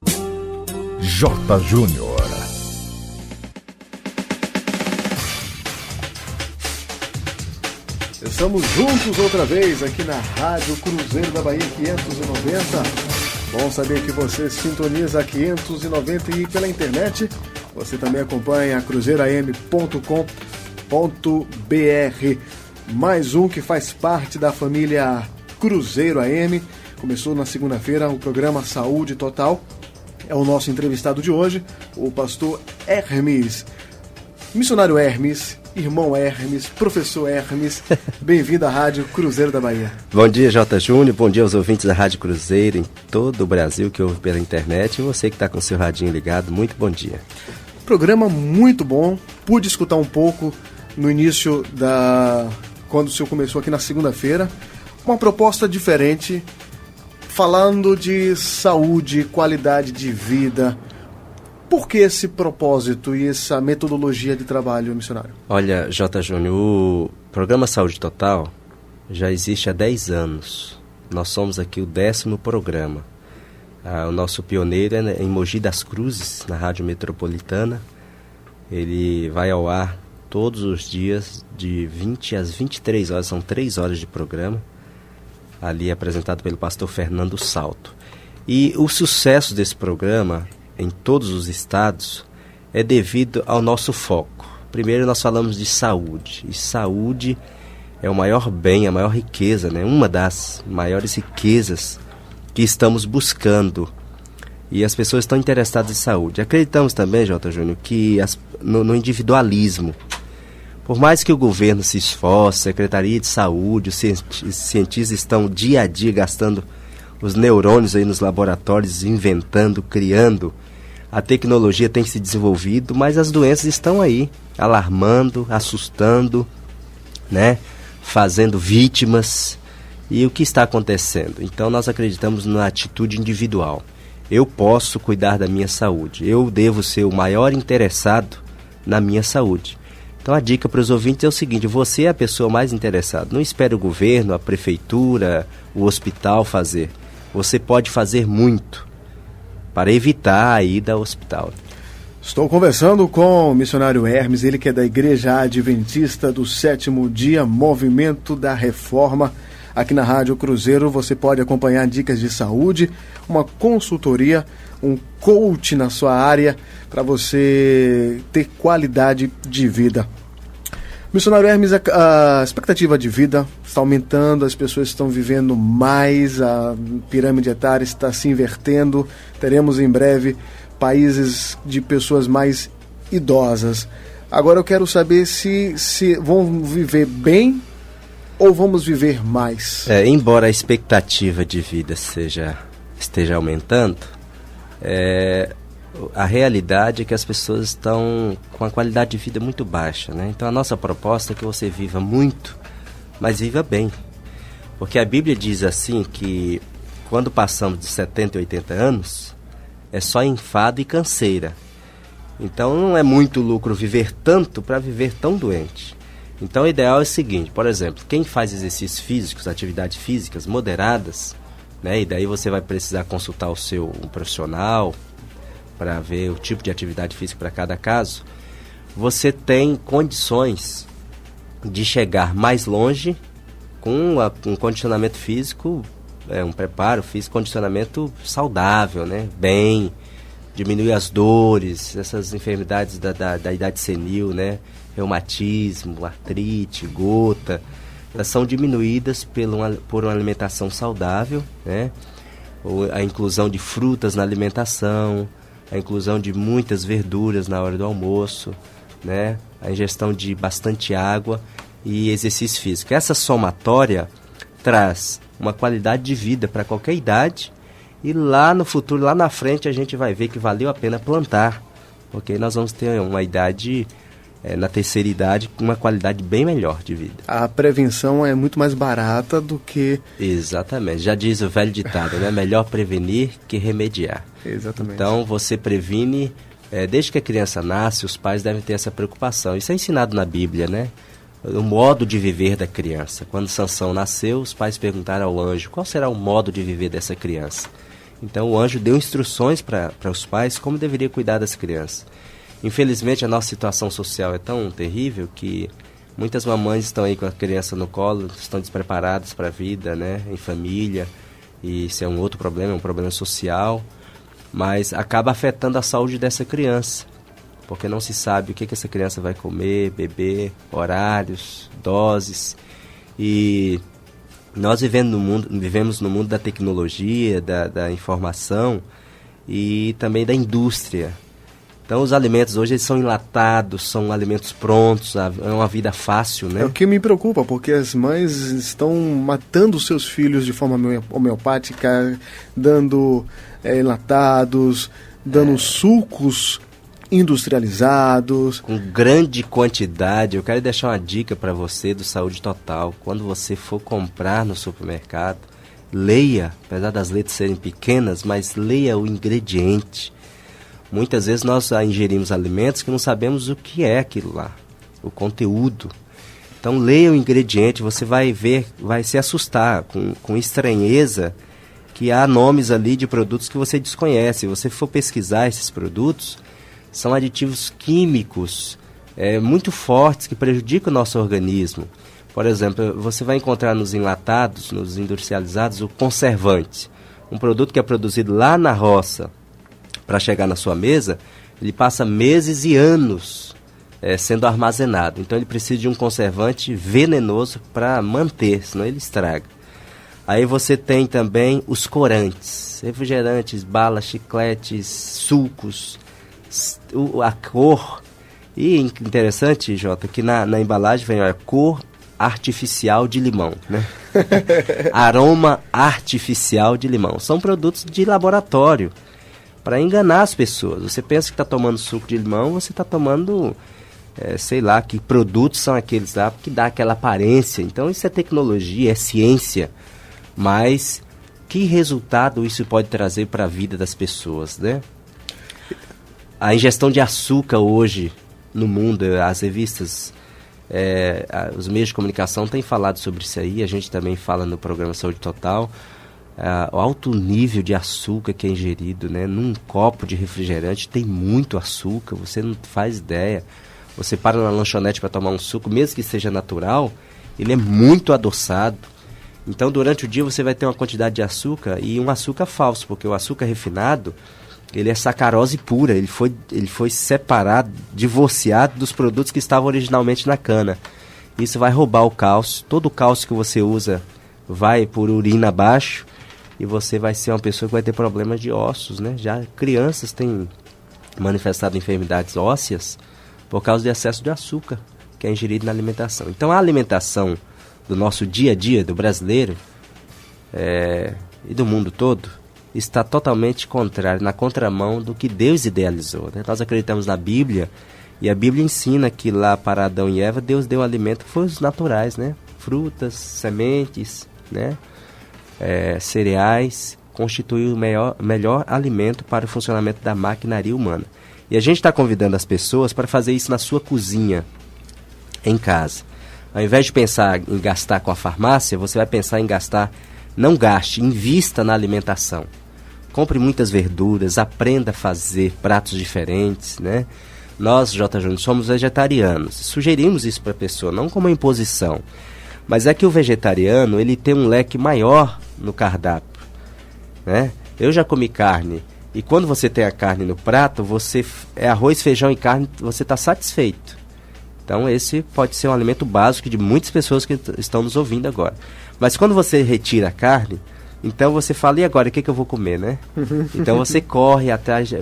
J. Júnior. Estamos juntos outra vez aqui na Rádio Cruzeiro da Bahia 590. Bom saber que você sintoniza a 590 e pela internet você também acompanha cruzeiroam.com.br. Mais um que faz parte da família Cruzeiro AM. Começou na segunda-feira o programa Saúde Total. É o nosso entrevistado de hoje, o pastor Hermes. Missionário Hermes, irmão Hermes, professor Hermes, bem-vindo à Rádio Cruzeiro da Bahia. Bom dia, J. Júnior, bom dia aos ouvintes da Rádio Cruzeiro em todo o Brasil que ouve pela internet e você que está com o seu radinho ligado, muito bom dia. Programa muito bom, pude escutar um pouco no início quando o senhor começou aqui na segunda-feira, uma proposta diferente, falando de saúde, qualidade de vida. Por que esse propósito e essa metodologia de trabalho, missionário? Olha, J. Júnior, o programa Saúde Total já existe há 10 anos. Nós somos aqui o 10º programa. O nosso pioneiro é em Mogi das Cruzes, na Rádio Metropolitana. Ele vai ao ar todos os dias, de 20 às 23 horas, são 3 horas de programa. Ali é apresentado pelo pastor Fernando Salto. E o sucesso desse programa em todos os estados é devido ao nosso foco. Primeiro nós falamos de saúde, e saúde é o maior bem, a maior riqueza, né? Uma das maiores riquezas que estamos buscando, e as pessoas estão interessadas em saúde. Acreditamos também, J. Júnior, que no individualismo, por mais que o governo se esforce, a Secretaria de Saúde, os cientistas estão dia a dia gastando os neurônios aí nos laboratórios, inventando, criando. A tecnologia tem se desenvolvido, mas as doenças estão aí, alarmando, assustando, né? Fazendo vítimas. E o que está acontecendo? Então nós acreditamos na atitude individual. Eu posso cuidar da minha saúde. Eu devo ser o maior interessado na minha saúde. Então a dica para os ouvintes é o seguinte: você é a pessoa mais interessada. Não espere o governo, a prefeitura, o hospital fazer. Você pode fazer muito para evitar a ida ao hospital. Estou conversando com o missionário Hermes, ele que é da Igreja Adventista do Sétimo Dia, Movimento da Reforma. Aqui na Rádio Cruzeiro você pode acompanhar dicas de saúde, uma consultoria, um coach na sua área para você ter qualidade de vida. Missionário Hermes, a expectativa de vida está aumentando, as pessoas estão vivendo mais, a pirâmide etária está se invertendo, teremos em breve países de pessoas mais idosas. Agora eu quero saber se vão viver bem ou vamos viver mais? Embora a expectativa de vida esteja aumentando, a realidade é que as pessoas estão com a qualidade de vida muito baixa, né? Então a nossa proposta é que você viva muito, mas viva bem. Porque a Bíblia diz assim que quando passamos de 70 e 80 anos, é só enfado e canseira. Então não é muito lucro viver tanto para viver tão doente. Então o ideal é o seguinte, por exemplo, quem faz exercícios físicos, atividades físicas moderadas, né? E daí você vai precisar consultar um profissional para ver o tipo de atividade física para cada caso, você tem condições de chegar mais longe com um condicionamento físico, um preparo físico, condicionamento saudável, né? Bem, diminuir as dores, essas enfermidades da idade senil, né? Reumatismo, artrite, gota, elas são diminuídas por uma alimentação saudável, né? A inclusão de frutas na alimentação, a inclusão de muitas verduras na hora do almoço, né? A ingestão de bastante água e exercício físico. Essa somatória traz uma qualidade de vida para qualquer idade e lá no futuro, lá na frente, a gente vai ver que valeu a pena plantar, porque nós vamos ter uma idade, na terceira idade, com uma qualidade bem melhor de vida. A prevenção é muito mais barata do que... Exatamente, já diz o velho ditado, né? Melhor prevenir que remediar. Exatamente. Então você previne, desde que a criança nasce, os pais devem ter essa preocupação. Isso é ensinado na Bíblia, né? O modo de viver da criança. Quando Sansão nasceu, os pais perguntaram ao anjo, qual será o modo de viver dessa criança? Então o anjo deu instruções para os pais como deveria cuidar das crianças. Infelizmente a nossa situação social é tão terrível que muitas mamães estão aí com a criança no colo, estão despreparadas para a vida, né, em família, e isso é um outro problema, um problema social, mas acaba afetando a saúde dessa criança, porque não se sabe o que essa criança vai comer, beber, horários, doses. E nós vivemos no mundo da tecnologia, da informação e também da indústria. Então os alimentos hoje eles são enlatados, são alimentos prontos, é uma vida fácil, né? É o que me preocupa, porque as mães estão matando os seus filhos de forma homeopática, dando enlatados, dando sucos industrializados. Com grande quantidade. Eu quero deixar uma dica para você do Saúde Total. Quando você for comprar no supermercado, leia, apesar das letras serem pequenas, mas leia o ingrediente. Muitas vezes nós ingerimos alimentos que não sabemos o que é aquilo lá, o conteúdo. Então leia o ingrediente, você vai ver, vai se assustar com estranheza que há nomes ali de produtos que você desconhece. Se você for pesquisar esses produtos, são aditivos químicos muito fortes que prejudicam o nosso organismo. Por exemplo, você vai encontrar nos enlatados, nos industrializados, o conservante. Um produto que é produzido lá na roça, para chegar na sua mesa, ele passa meses e anos sendo armazenado. Então ele precisa de um conservante venenoso para manter, senão ele estraga. Aí você tem também os corantes, refrigerantes, balas, chicletes, sucos, a cor. E interessante, Jota, que na embalagem vem a cor artificial de limão, né? Aroma artificial de limão. São produtos de laboratório para enganar as pessoas. Você pensa que está tomando suco de limão, você está tomando, sei lá, que produtos são aqueles lá que dá aquela aparência. Então isso é tecnologia, é ciência, mas que resultado isso pode trazer para a vida das pessoas, né? A ingestão de açúcar hoje no mundo, as revistas, os meios de comunicação têm falado sobre isso aí, a gente também fala no programa Saúde Total. O alto nível de açúcar que é ingerido, né? Num copo de refrigerante tem muito açúcar, você não faz ideia. Você para na lanchonete para tomar um suco, mesmo que seja natural, ele é muito adoçado. Então durante o dia você vai ter uma quantidade de açúcar, e um açúcar falso, porque o açúcar refinado, ele é sacarose pura, ele foi separado, divorciado dos produtos que estavam originalmente na cana. Isso vai roubar o cálcio, todo o cálcio que você usa vai por urina abaixo, e você vai ser uma pessoa que vai ter problemas de ossos, né? Já crianças têm manifestado enfermidades ósseas por causa de excesso de açúcar que é ingerido na alimentação. Então a alimentação do nosso dia a dia, do brasileiro e do mundo todo, está totalmente contrário, na contramão do que Deus idealizou, né? Nós acreditamos na Bíblia, e a Bíblia ensina que lá para Adão e Eva, Deus deu alimento que foi os naturais, né? Frutas, sementes, né? Cereais, constitui o melhor alimento para o funcionamento da maquinaria humana. E a gente está convidando as pessoas para fazer isso na sua cozinha, em casa. Ao invés de pensar em gastar com a farmácia, você vai pensar em gastar. Não gaste, invista na alimentação. Compre muitas verduras, aprenda a fazer pratos diferentes, né? Nós, J. Júnior, somos vegetarianos. Sugerimos isso para a pessoa, não como uma imposição. Mas é que o vegetariano, ele tem um leque maior no cardápio, né? Eu já comi carne, e quando você tem a carne no prato, arroz, feijão e carne, você está satisfeito. Então esse pode ser um alimento básico de muitas pessoas que estão nos ouvindo agora. Mas quando você retira a carne, então você fala, e agora, o que eu vou comer, né? Então você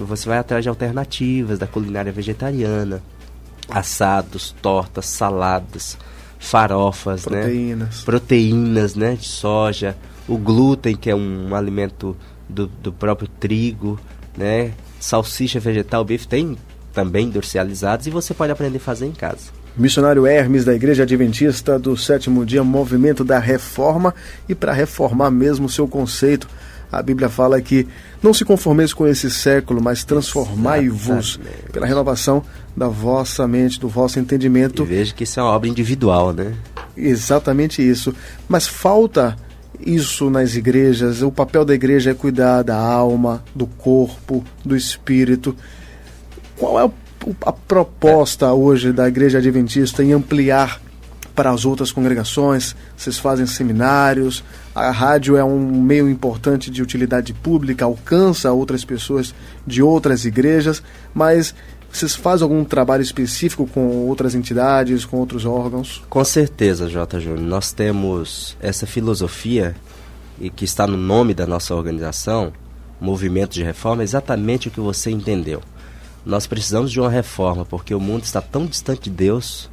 você vai atrás de alternativas da culinária vegetariana, assados, tortas, saladas, farofas, proteínas, né, de soja, o glúten, que é um alimento do próprio trigo, né, salsicha vegetal, bife, tem também industrializados, e você pode aprender a fazer em casa. Missionário Hermes, da Igreja Adventista do Sétimo Dia, Movimento da Reforma, e para reformar mesmo o seu conceito, a Bíblia fala que não se conformeis com esse século, mas transformai-vos pela renovação da vossa mente, do vosso entendimento. E veja que isso é uma obra individual, né? Exatamente isso. Mas falta isso nas igrejas? O papel da igreja é cuidar da alma, do corpo, do espírito. Qual é a proposta hoje da Igreja Adventista em ampliar para as outras congregações? Vocês fazem seminários, a rádio é um meio importante de utilidade pública, alcança outras pessoas de outras igrejas, mas vocês fazem algum trabalho específico com outras entidades, com outros órgãos? Com certeza, J. Júnior. Nós temos essa filosofia, e que está no nome da nossa organização, Movimento de Reforma, exatamente o que você entendeu. Nós precisamos de uma reforma, porque o mundo está tão distante de Deus,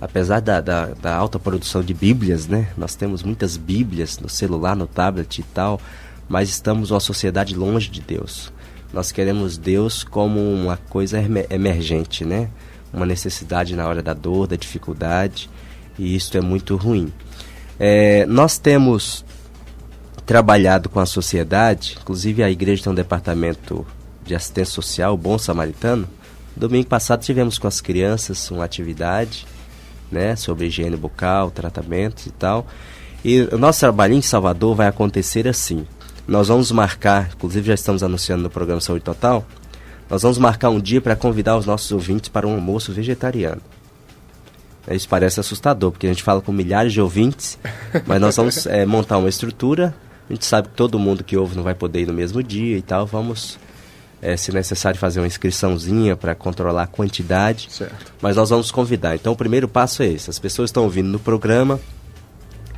apesar da alta produção de Bíblias, né? Nós temos muitas Bíblias no celular, no tablet e tal, mas estamos uma sociedade longe de Deus. Nós queremos Deus como uma coisa emergente, né? Uma necessidade na hora da dor, da dificuldade, e isso é muito ruim. Nós temos trabalhado com a sociedade, inclusive a igreja tem um departamento de assistência social, Bom Samaritano. Domingo passado tivemos com as crianças uma atividade, né, sobre higiene bucal, tratamentos e tal. E o nosso trabalho em Salvador vai acontecer assim. Nós vamos marcar, inclusive já estamos anunciando no programa Saúde Total, nós vamos marcar um dia para convidar os nossos ouvintes para um almoço vegetariano. Isso parece assustador, porque a gente fala com milhares de ouvintes, mas nós vamos montar uma estrutura. A gente sabe que todo mundo que ouve não vai poder ir no mesmo dia e tal. Vamos, se necessário, fazer uma inscriçãozinha para controlar a quantidade. Certo. Mas nós vamos convidar. Então o primeiro passo é esse. As pessoas estão ouvindo no programa,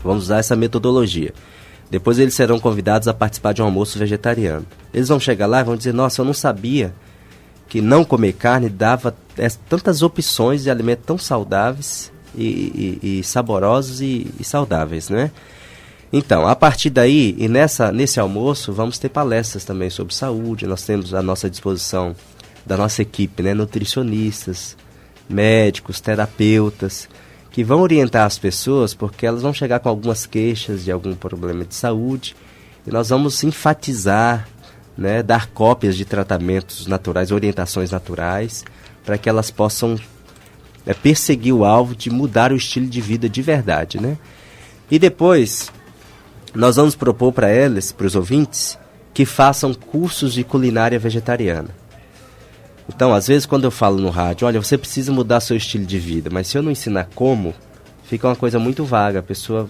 vamos usar essa metodologia. Depois eles serão convidados a participar de um almoço vegetariano. Eles vão chegar lá e vão dizer: nossa, eu não sabia que não comer carne dava tantas opções de alimentos tão saudáveis e saborosos e saudáveis, né? Então, a partir daí, e nesse almoço, vamos ter palestras também sobre saúde. Nós temos à nossa disposição, da nossa equipe, né, nutricionistas, médicos, terapeutas, que vão orientar as pessoas, porque elas vão chegar com algumas queixas de algum problema de saúde, e nós vamos enfatizar, né, dar cópias de tratamentos naturais, orientações naturais, para que elas possam perseguir o alvo de mudar o estilo de vida de verdade, né? E depois nós vamos propor para eles, para os ouvintes, que façam cursos de culinária vegetariana. Então, às vezes, quando eu falo no rádio, olha, você precisa mudar seu estilo de vida, mas se eu não ensinar como, fica uma coisa muito vaga, a pessoa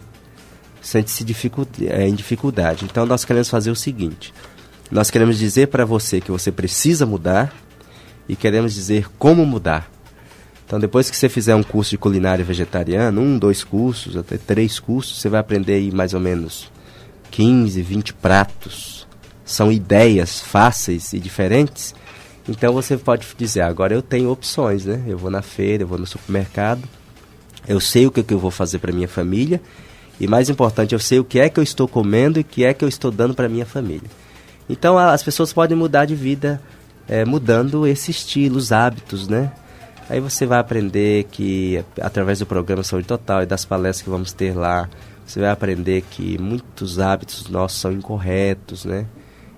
sente-se em dificuldade. Então, nós queremos fazer o seguinte: nós queremos dizer para você que você precisa mudar e queremos dizer como mudar. Então, depois que você fizer um curso de culinária vegetariana, 1, 2 cursos, até 3 cursos, você vai aprender aí mais ou menos 15, 20 pratos. São ideias fáceis e diferentes. Então, você pode dizer: agora eu tenho opções, né? Eu vou na feira, eu vou no supermercado, eu sei o que eu vou fazer para minha família e, mais importante, eu sei o que é que eu estou comendo e o que é que eu estou dando para minha família. Então, as pessoas podem mudar de vida mudando esse estilo, os hábitos, né? Aí você vai aprender que, através do programa Saúde Total e das palestras que vamos ter lá, você vai aprender que muitos hábitos nossos são incorretos, né?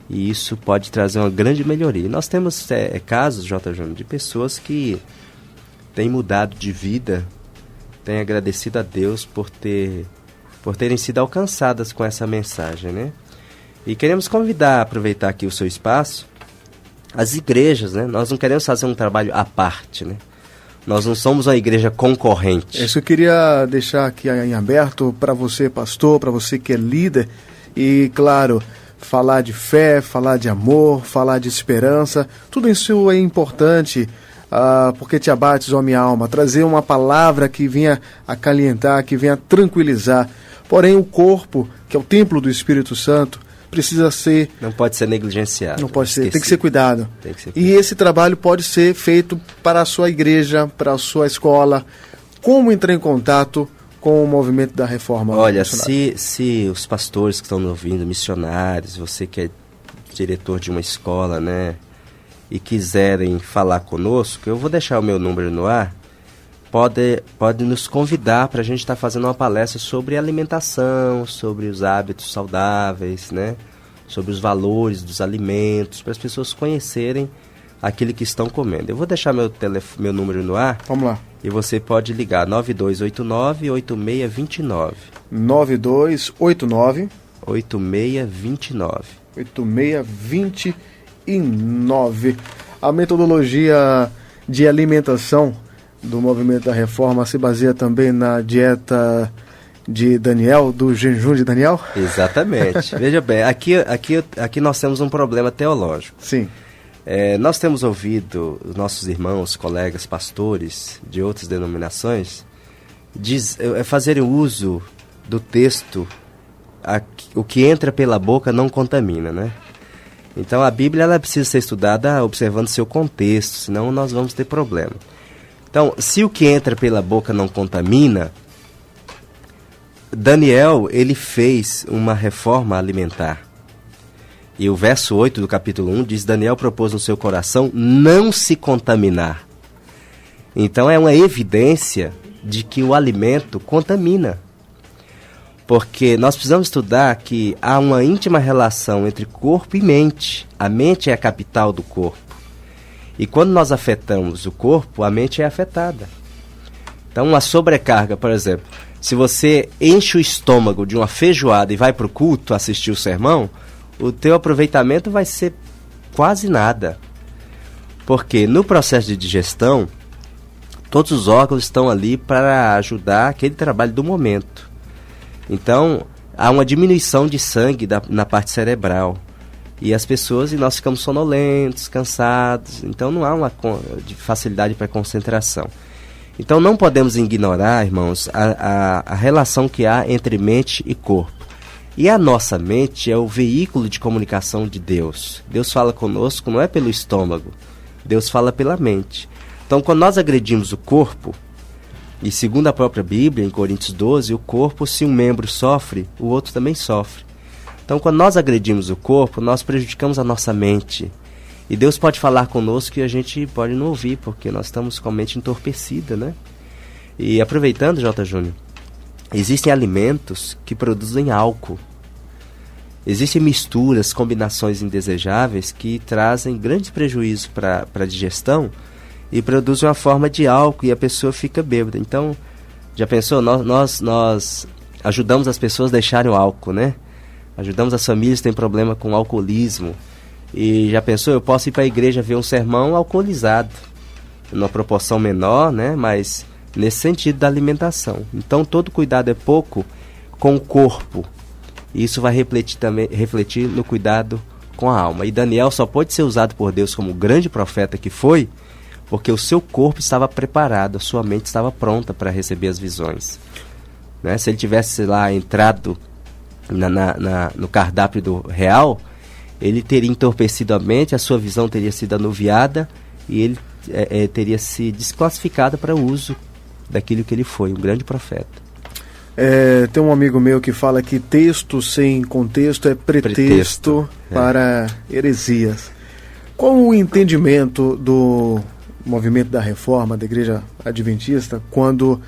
E isso pode trazer uma grande melhoria. E nós temos casos, J. Júnior, de pessoas que têm mudado de vida, têm agradecido a Deus por terem sido alcançadas com essa mensagem, né? E queremos convidar, aproveitar aqui o seu espaço, as igrejas, né? Nós não queremos fazer um trabalho à parte, né? Nós não somos uma igreja concorrente. Isso eu queria deixar aqui em aberto para você, pastor, para você que é líder. E, claro, falar de fé, falar de amor, falar de esperança, tudo isso é importante, porque te abates, ó minha alma, trazer uma palavra que venha acalentar, que venha tranquilizar. Porém, o corpo, que é o templo do Espírito Santo, precisa ser... Não pode ser negligenciado. Não pode ser, tem que ser cuidado. Tem que ser cuidado. E esse trabalho pode ser feito para a sua igreja, para a sua escola. Como entrar em contato com o movimento da reforma? Olha, se os pastores que estão nos ouvindo, missionários, você que é diretor de uma escola, né, e quiserem falar conosco, eu vou deixar o meu número no ar. Pode nos convidar para a gente estar fazendo uma palestra sobre alimentação, sobre os hábitos saudáveis, né? Sobre os valores dos alimentos, para as pessoas conhecerem aquilo que estão comendo. Eu vou deixar meu número no ar. Vamos lá. E você pode ligar 9289-8629. 9289 8629. 8629. A metodologia de alimentação do Movimento da Reforma se baseia também na dieta de Daniel, do jejum de Daniel? Exatamente. Veja bem, aqui nós temos um problema teológico. Sim. Nós temos ouvido os nossos irmãos, colegas, pastores de outras denominações fazerem uso do texto, o que entra pela boca não contamina, né? Então a Bíblia ela precisa ser estudada observando seu contexto, senão nós vamos ter problema. Então, se o que entra pela boca não contamina, Daniel, ele fez uma reforma alimentar. E o verso 8 do capítulo 1 diz: Daniel propôs no seu coração não se contaminar. Então é uma evidência de que o alimento contamina. Porque nós precisamos estudar que há uma íntima relação entre corpo e mente. A mente é a capital do corpo. E quando nós afetamos o corpo, a mente é afetada. Então uma sobrecarga, por exemplo, se você enche o estômago de uma feijoada e vai para o culto assistir o sermão, o teu aproveitamento vai ser quase nada. Porque no processo de digestão, todos os órgãos estão ali para ajudar aquele trabalho do momento. Então, há uma diminuição de sangue na parte cerebral. E as pessoas, nós ficamos sonolentos, cansados. Então, não há uma facilidade para concentração. Então, não podemos ignorar, irmãos, a relação que há entre mente e corpo. E a nossa mente é o veículo de comunicação de Deus. Deus fala conosco não é pelo estômago, Deus fala pela mente. Então, quando nós agredimos o corpo, e segundo a própria Bíblia, em Coríntios 12, o corpo, se um membro sofre, o outro também sofre. Então, quando nós agredimos o corpo, nós prejudicamos a nossa mente. E Deus pode falar conosco e a gente pode não ouvir, porque nós estamos com a mente entorpecida, né? E aproveitando, J. Júnior, existem alimentos que produzem álcool. Existem misturas, combinações indesejáveis que trazem grandes prejuízos para a digestão e produzem uma forma de álcool e a pessoa fica bêbada. Então, já pensou? Nós ajudamos as pessoas a deixarem o álcool, né? Ajudamos as famílias que têm problema com alcoolismo. E já pensou? Eu posso ir para a igreja ver um sermão alcoolizado, numa proporção menor, né? Mas nesse sentido da alimentação. Então, todo cuidado é pouco com o corpo. E isso vai refletir no cuidado com a alma. E Daniel só pode ser usado por Deus como grande profeta que foi, porque o seu corpo estava preparado, a sua mente estava pronta para receber as visões. Né? Se ele tivesse lá entrado no cardápio do real, ele teria entorpecido a mente, a sua visão teria sido anuviada e ele teria se desclassificado para o uso daquilo que ele foi, um grande profeta. Tem um amigo meu que fala que texto sem contexto é pretexto para heresias. Qual o entendimento do movimento da Reforma, da Igreja Adventista, quando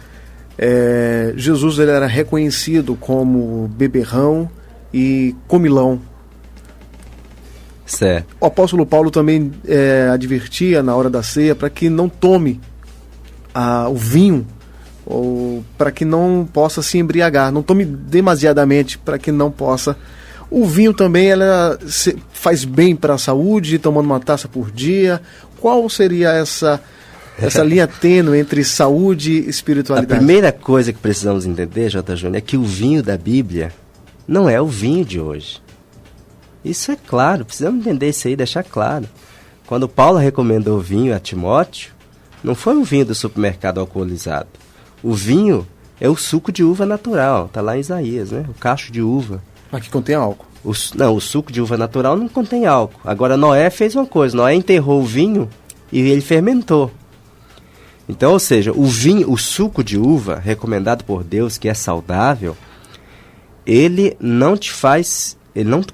Jesus ele era reconhecido como beberrão e comilão? Certo. O apóstolo Paulo também advertia na hora da ceia para que não tome o vinho, ou para que não possa se embriagar, não tome demasiadamente, para que não possa. O vinho também faz bem para a saúde, tomando uma taça por dia. Qual seria essa linha tênue entre saúde e espiritualidade? A primeira coisa que precisamos entender, J. Júnior, é que o vinho da Bíblia não é o vinho de hoje. Isso é claro, precisamos entender isso aí, deixar claro. Quando Paulo recomendou o vinho a Timóteo, não foi um vinho do supermercado alcoolizado. O vinho é o suco de uva natural, está lá em Isaías, né? O cacho de uva. Mas que contém álcool. Não, o suco de uva natural não contém álcool. Agora Noé fez uma coisa, Noé enterrou o vinho e ele fermentou. Então, ou seja, o vinho, o suco de uva, recomendado por Deus, que é saudável, ele não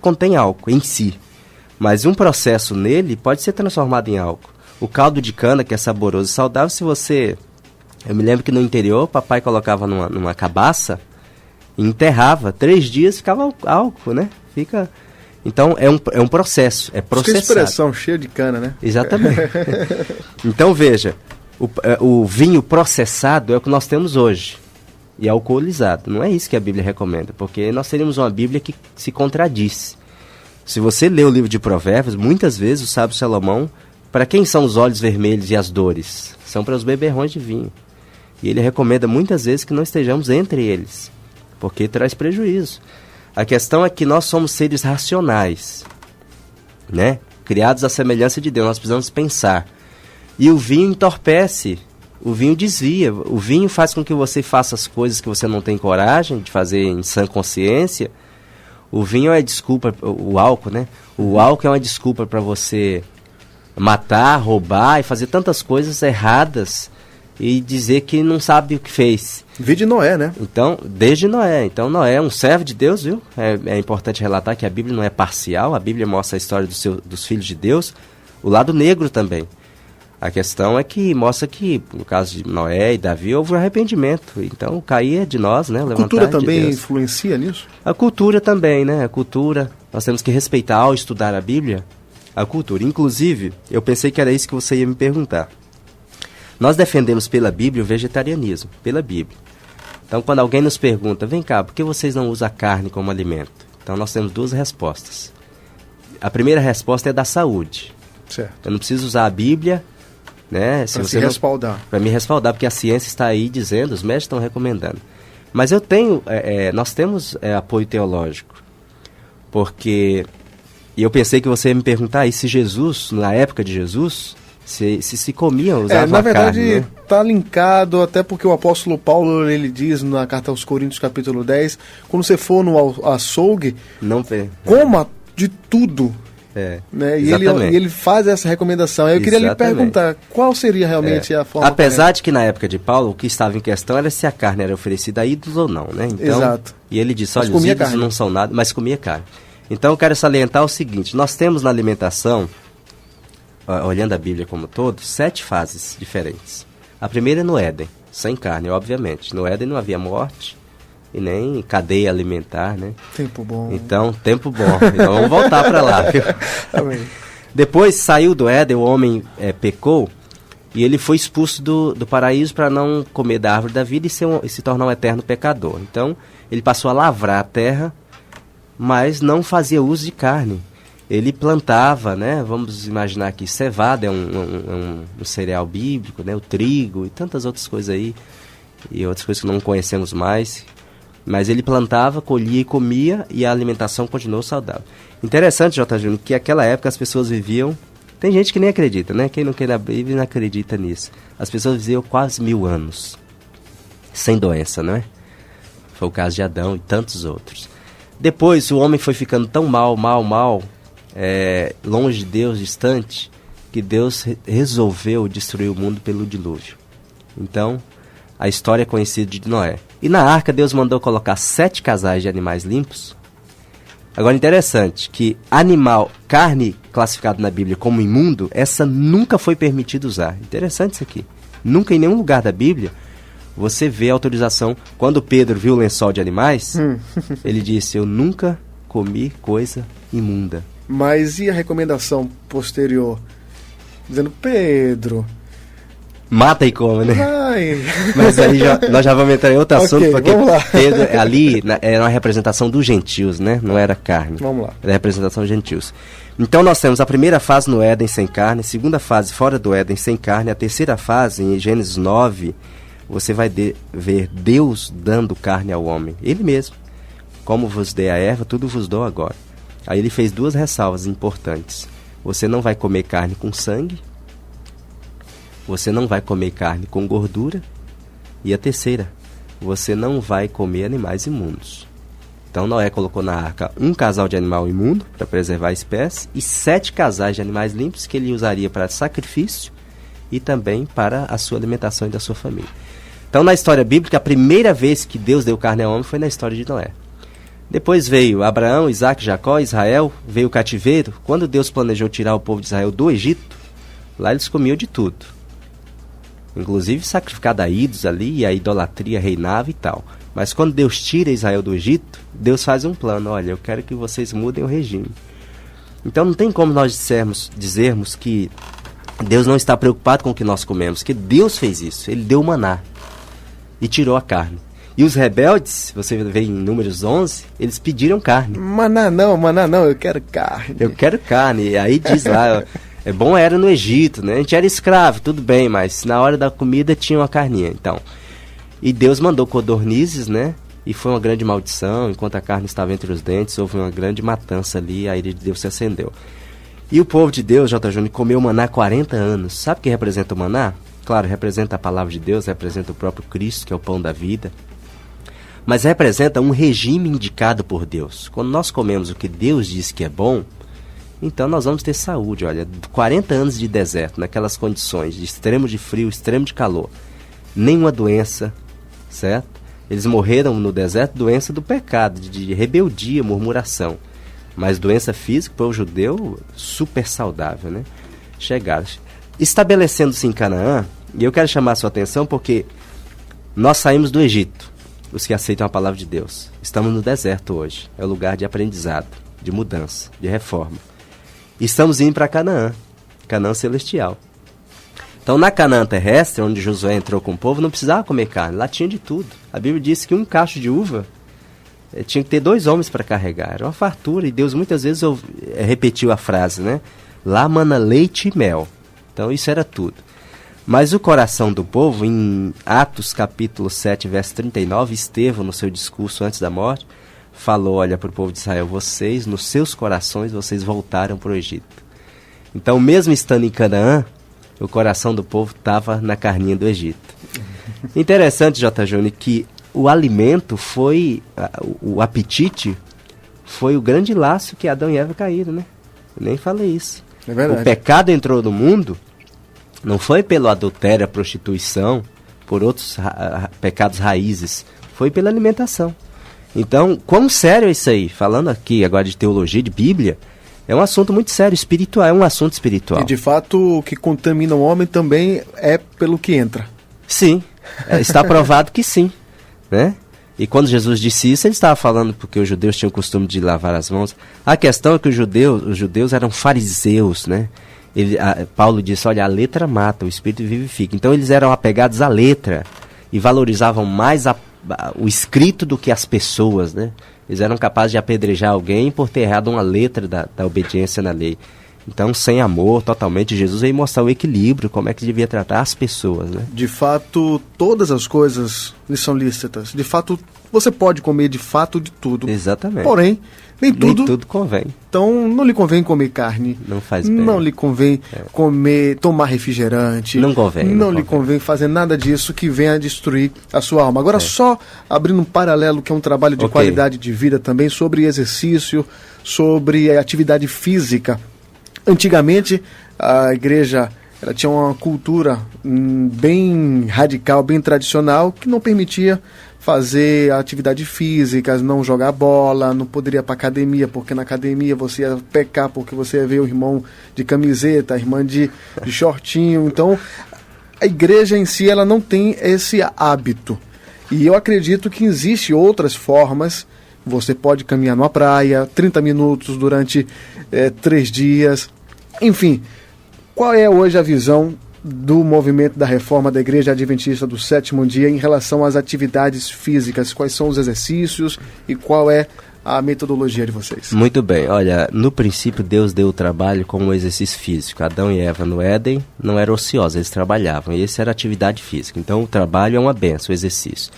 contém álcool em si. Mas um processo nele pode ser transformado em álcool. O caldo de cana, que é saboroso e saudável, se você... Eu me lembro que no interior, papai colocava numa cabaça e enterrava. 3 dias ficava álcool, né? Então, é um processo, é processado. Que expressão, cheio de cana, né? Exatamente. Então, veja, O vinho processado é o que nós temos hoje, e alcoolizado. Não é isso que a Bíblia recomenda, porque nós teríamos uma Bíblia que se contradiz. Se você lê o livro de Provérbios, muitas vezes o sábio Salomão, para quem são os olhos vermelhos e as dores? São para os beberrões de vinho. E ele recomenda muitas vezes que não estejamos entre eles, porque traz prejuízo. A questão é que nós somos seres racionais, né? Criados à semelhança de Deus, nós precisamos pensar. E o vinho entorpece, o vinho desvia, o vinho faz com que você faça as coisas que você não tem coragem de fazer em sã consciência. O vinho é desculpa, o álcool, né? O álcool é uma desculpa para você matar, roubar e fazer tantas coisas erradas e dizer que não sabe o que fez. Vide Noé, né? Então, desde Noé. Então, Noé é um servo de Deus, viu? É importante relatar que a Bíblia não é parcial, a Bíblia mostra a história dos filhos de Deus, o lado negro também. A questão é que mostra que, no caso de Noé e Davi, houve um arrependimento. Então, cair é de nós, né? A cultura também influencia nisso? A cultura também, né? A cultura, nós temos que respeitar ao estudar a Bíblia, a cultura. Inclusive, eu pensei que era isso que você ia me perguntar. Nós defendemos pela Bíblia o vegetarianismo, pela Bíblia. Então, quando alguém nos pergunta, vem cá, por que vocês não usam a carne como alimento? Então, nós temos duas respostas. A primeira resposta é da saúde. Certo. Eu não preciso usar a Bíblia, né? Para se respaldar. Para me respaldar, porque a ciência está aí dizendo, os médicos estão recomendando. Mas nós temos apoio teológico. Porque, e eu pensei que você ia me perguntar, e se Jesus, na época de Jesus, se comia, usava na verdade, carne, né? Está linkado, até porque o apóstolo Paulo, ele diz na carta aos Coríntios, capítulo 10, quando você for no açougue, coma de tudo. Né? E ele faz essa recomendação. Eu queria lhe perguntar, qual seria realmente a forma Apesar correta? de que na época de Paulo, o que estava em questão era se a carne era oferecida a ídolos ou não, né? Então, exato. E ele disse, olha, os ídolos não são nada, mas comia carne. Então eu quero salientar o seguinte, nós temos na alimentação, olhando a Bíblia como um todo, 7 fases diferentes. A primeira é no Éden, sem carne, obviamente. No Éden não havia morte e nem cadeia alimentar, né? Tempo bom. Então, tempo bom. Então vamos voltar para lá, viu? Amém. Depois saiu do Éden, o homem pecou e ele foi expulso do paraíso para não comer da árvore da vida e se tornar um eterno pecador. Então, ele passou a lavrar a terra, mas não fazia uso de carne. Ele plantava, né? Vamos imaginar que cevada é um cereal bíblico, né? O trigo e tantas outras coisas aí, e outras coisas que não conhecemos mais. Mas ele plantava, colhia e comia, e a alimentação continuou saudável. Interessante, J. Júnior, que naquela época as pessoas viviam... Tem gente que nem acredita, né? Quem não quer na Bíblia não acredita nisso. As pessoas viviam quase 1000 anos, sem doença, não é? Foi o caso de Adão e tantos outros. Depois o homem foi ficando tão mal, longe de Deus, distante, que Deus resolveu destruir o mundo pelo dilúvio. Então, a história é conhecida de Noé. E na arca Deus mandou colocar 7 casais de animais limpos. Agora, interessante que carne classificada na Bíblia como imundo, essa nunca foi permitido usar. Interessante isso aqui. Nunca em nenhum lugar da Bíblia você vê autorização. Quando Pedro viu o lençol de animais, ele disse, eu nunca comi coisa imunda. Mas e a recomendação posterior? Dizendo, Pedro... Mata e come, né? Ai. Mas aí nós já vamos entrar em outro assunto, porque Pedro, ali era uma representação dos gentios, né? Não era carne. Vamos lá. Era a representação dos gentios. Então nós temos a primeira fase no Éden sem carne, a segunda fase fora do Éden sem carne, a terceira fase em Gênesis 9, você vai ver Deus dando carne ao homem. Ele mesmo. Como vos dei a erva, tudo vos dou agora. Aí ele fez 2 ressalvas importantes. Você não vai comer carne com sangue. Você não vai comer carne com gordura. E a terceira, você não vai comer animais imundos. Então Noé colocou na arca 1 casal de animal imundo, para preservar a espécie, e 7 casais de animais limpos que ele usaria para sacrifício e também para a sua alimentação e da sua família. Então na história bíblica, a primeira vez que Deus deu carne ao homem foi na história de Noé. Depois veio Abraão, Isaac, Jacó, Israel, veio o cativeiro. Quando Deus planejou tirar o povo de Israel do Egito, lá eles comiam de tudo. Inclusive sacrificado a ídolos ali, e a idolatria reinava e tal. Mas quando Deus tira Israel do Egito, Deus faz um plano. Olha, eu quero que vocês mudem o regime. Então não tem como nós dizermos que Deus não está preocupado com o que nós comemos, porque Deus fez isso. Ele deu o maná e tirou a carne. E os rebeldes, você vê em Números 11, eles pediram carne. Maná não, eu quero carne. Eu quero carne. E aí diz lá, é bom era no Egito, né? A gente era escravo, tudo bem, mas na hora da comida tinha uma carninha, então. E Deus mandou codornizes, né? E foi uma grande maldição, enquanto a carne estava entre os dentes, houve uma grande matança ali, a ira de Deus se acendeu. E o povo de Deus, J. Júnior, comeu maná 40 anos. Sabe o que representa o maná? Claro, representa a palavra de Deus, representa o próprio Cristo, que é o pão da vida. Mas representa um regime indicado por Deus. Quando nós comemos o que Deus diz que é bom, então nós vamos ter saúde. Olha, 40 anos de deserto, naquelas condições de extremo de frio, extremo de calor. Nenhuma doença, certo? Eles morreram no deserto, doença do pecado, de rebeldia, murmuração. Mas doença física, para o judeu, super saudável, né? Chegaram. Estabelecendo-se em Canaã, e eu quero chamar a sua atenção porque nós saímos do Egito, os que aceitam a palavra de Deus. Estamos no deserto hoje, é o lugar de aprendizado, de mudança, de reforma. E estamos indo para Canaã, Canaã celestial. Então, na Canaã terrestre, onde Josué entrou com o povo, não precisava comer carne, lá tinha de tudo. A Bíblia diz que um cacho de uva tinha que ter 2 homens para carregar, era uma fartura, e Deus muitas vezes repetiu a frase, né? Lá mana leite e mel. Então isso era tudo. Mas o coração do povo, em Atos capítulo 7, verso 39, Estevão, no seu discurso antes da morte, falou, olha, para o povo de Israel, vocês, nos seus corações, vocês voltaram para o Egito. Então, mesmo estando em Canaã, o coração do povo estava na carninha do Egito. Interessante, J. Júnior, que o alimento foi, o apetite, foi o grande laço que Adão e Eva caíram, né? Eu nem falei isso. É verdade. O pecado entrou no mundo, não foi pelo adultério, a prostituição, por outros pecados raízes, foi pela alimentação. Então, quão sério é isso aí? Falando aqui agora de teologia, de Bíblia, é um assunto muito sério, espiritual, é um assunto espiritual. E de fato, o que contamina o homem também é pelo que entra. Sim, está provado que sim, né? E quando Jesus disse isso, ele estava falando porque os judeus tinham o costume de lavar as mãos. A questão é que os judeus eram fariseus, né? Paulo disse, olha, a letra mata, o espírito vivifica. Então eles eram apegados à letra e valorizavam mais o escrito do que as pessoas, né? Eles eram capazes de apedrejar alguém por ter errado uma letra da obediência na lei. Então, sem amor, totalmente, Jesus veio mostrar o equilíbrio, como é que devia tratar as pessoas, né? De fato, todas as coisas lhe são lícitas. De fato, você pode comer de fato de tudo. Exatamente. Porém, nem tudo convém. Então, não lhe convém comer carne. Não faz bem. Não lhe convém tomar refrigerante. Não convém. Não lhe convém fazer nada disso que venha destruir a sua alma. Agora, só abrindo um paralelo, que é um trabalho de qualidade de vida também, sobre exercício, sobre atividade física. Antigamente, a igreja ela tinha uma cultura bem radical, bem tradicional, que não permitia fazer atividade física, não jogar bola, não poderia ir para academia, porque na academia você ia pecar, porque você ia ver o irmão de camiseta, a irmã de shortinho. Então, a igreja em si ela não tem esse hábito. E eu acredito que existem outras formas. Você pode caminhar numa praia, 30 minutos durante 3 dias. Enfim, qual é hoje a visão do movimento da reforma da Igreja Adventista do Sétimo Dia em relação às atividades físicas? Quais são os exercícios e qual é a metodologia de vocês? Muito bem, olha, no princípio Deus deu o trabalho como um exercício físico. Adão e Eva no Éden não eram ociosos, eles trabalhavam, e essa era a atividade física. Então o trabalho é uma bênção, o exercício.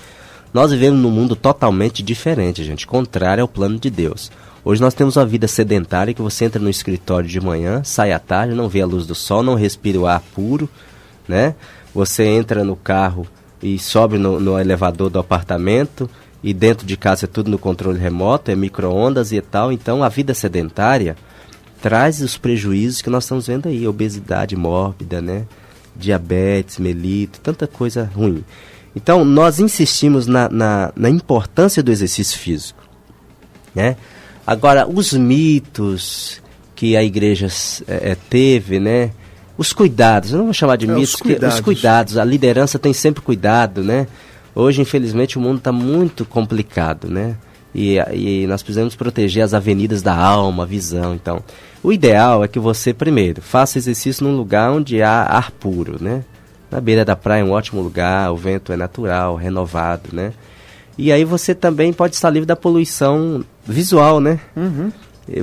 Nós vivemos num mundo totalmente diferente, gente, contrário ao plano de Deus. Hoje nós temos uma vida sedentária que você entra no escritório de manhã, sai à tarde, não vê a luz do sol, não respira o ar puro, né? Você entra no carro e sobe no elevador do apartamento e dentro de casa é tudo no controle remoto, é micro-ondas e tal. Então a vida sedentária traz os prejuízos que nós estamos vendo aí, obesidade mórbida, né? Diabetes, melito, tanta coisa ruim. Então nós insistimos na importância do exercício físico, né? Agora, os mitos que a igreja teve, né? Os cuidados, eu não vou chamar de mitos, porque os cuidados, a liderança tem sempre cuidado, né? Hoje, infelizmente, o mundo está muito complicado, né? E nós precisamos proteger as avenidas da alma, a visão, então. O ideal é que você, primeiro, faça exercício num lugar onde há ar puro, né? Na beira da praia é um ótimo lugar, o vento é natural, renovado, né? E aí você também pode estar livre da poluição visual, né? Uhum.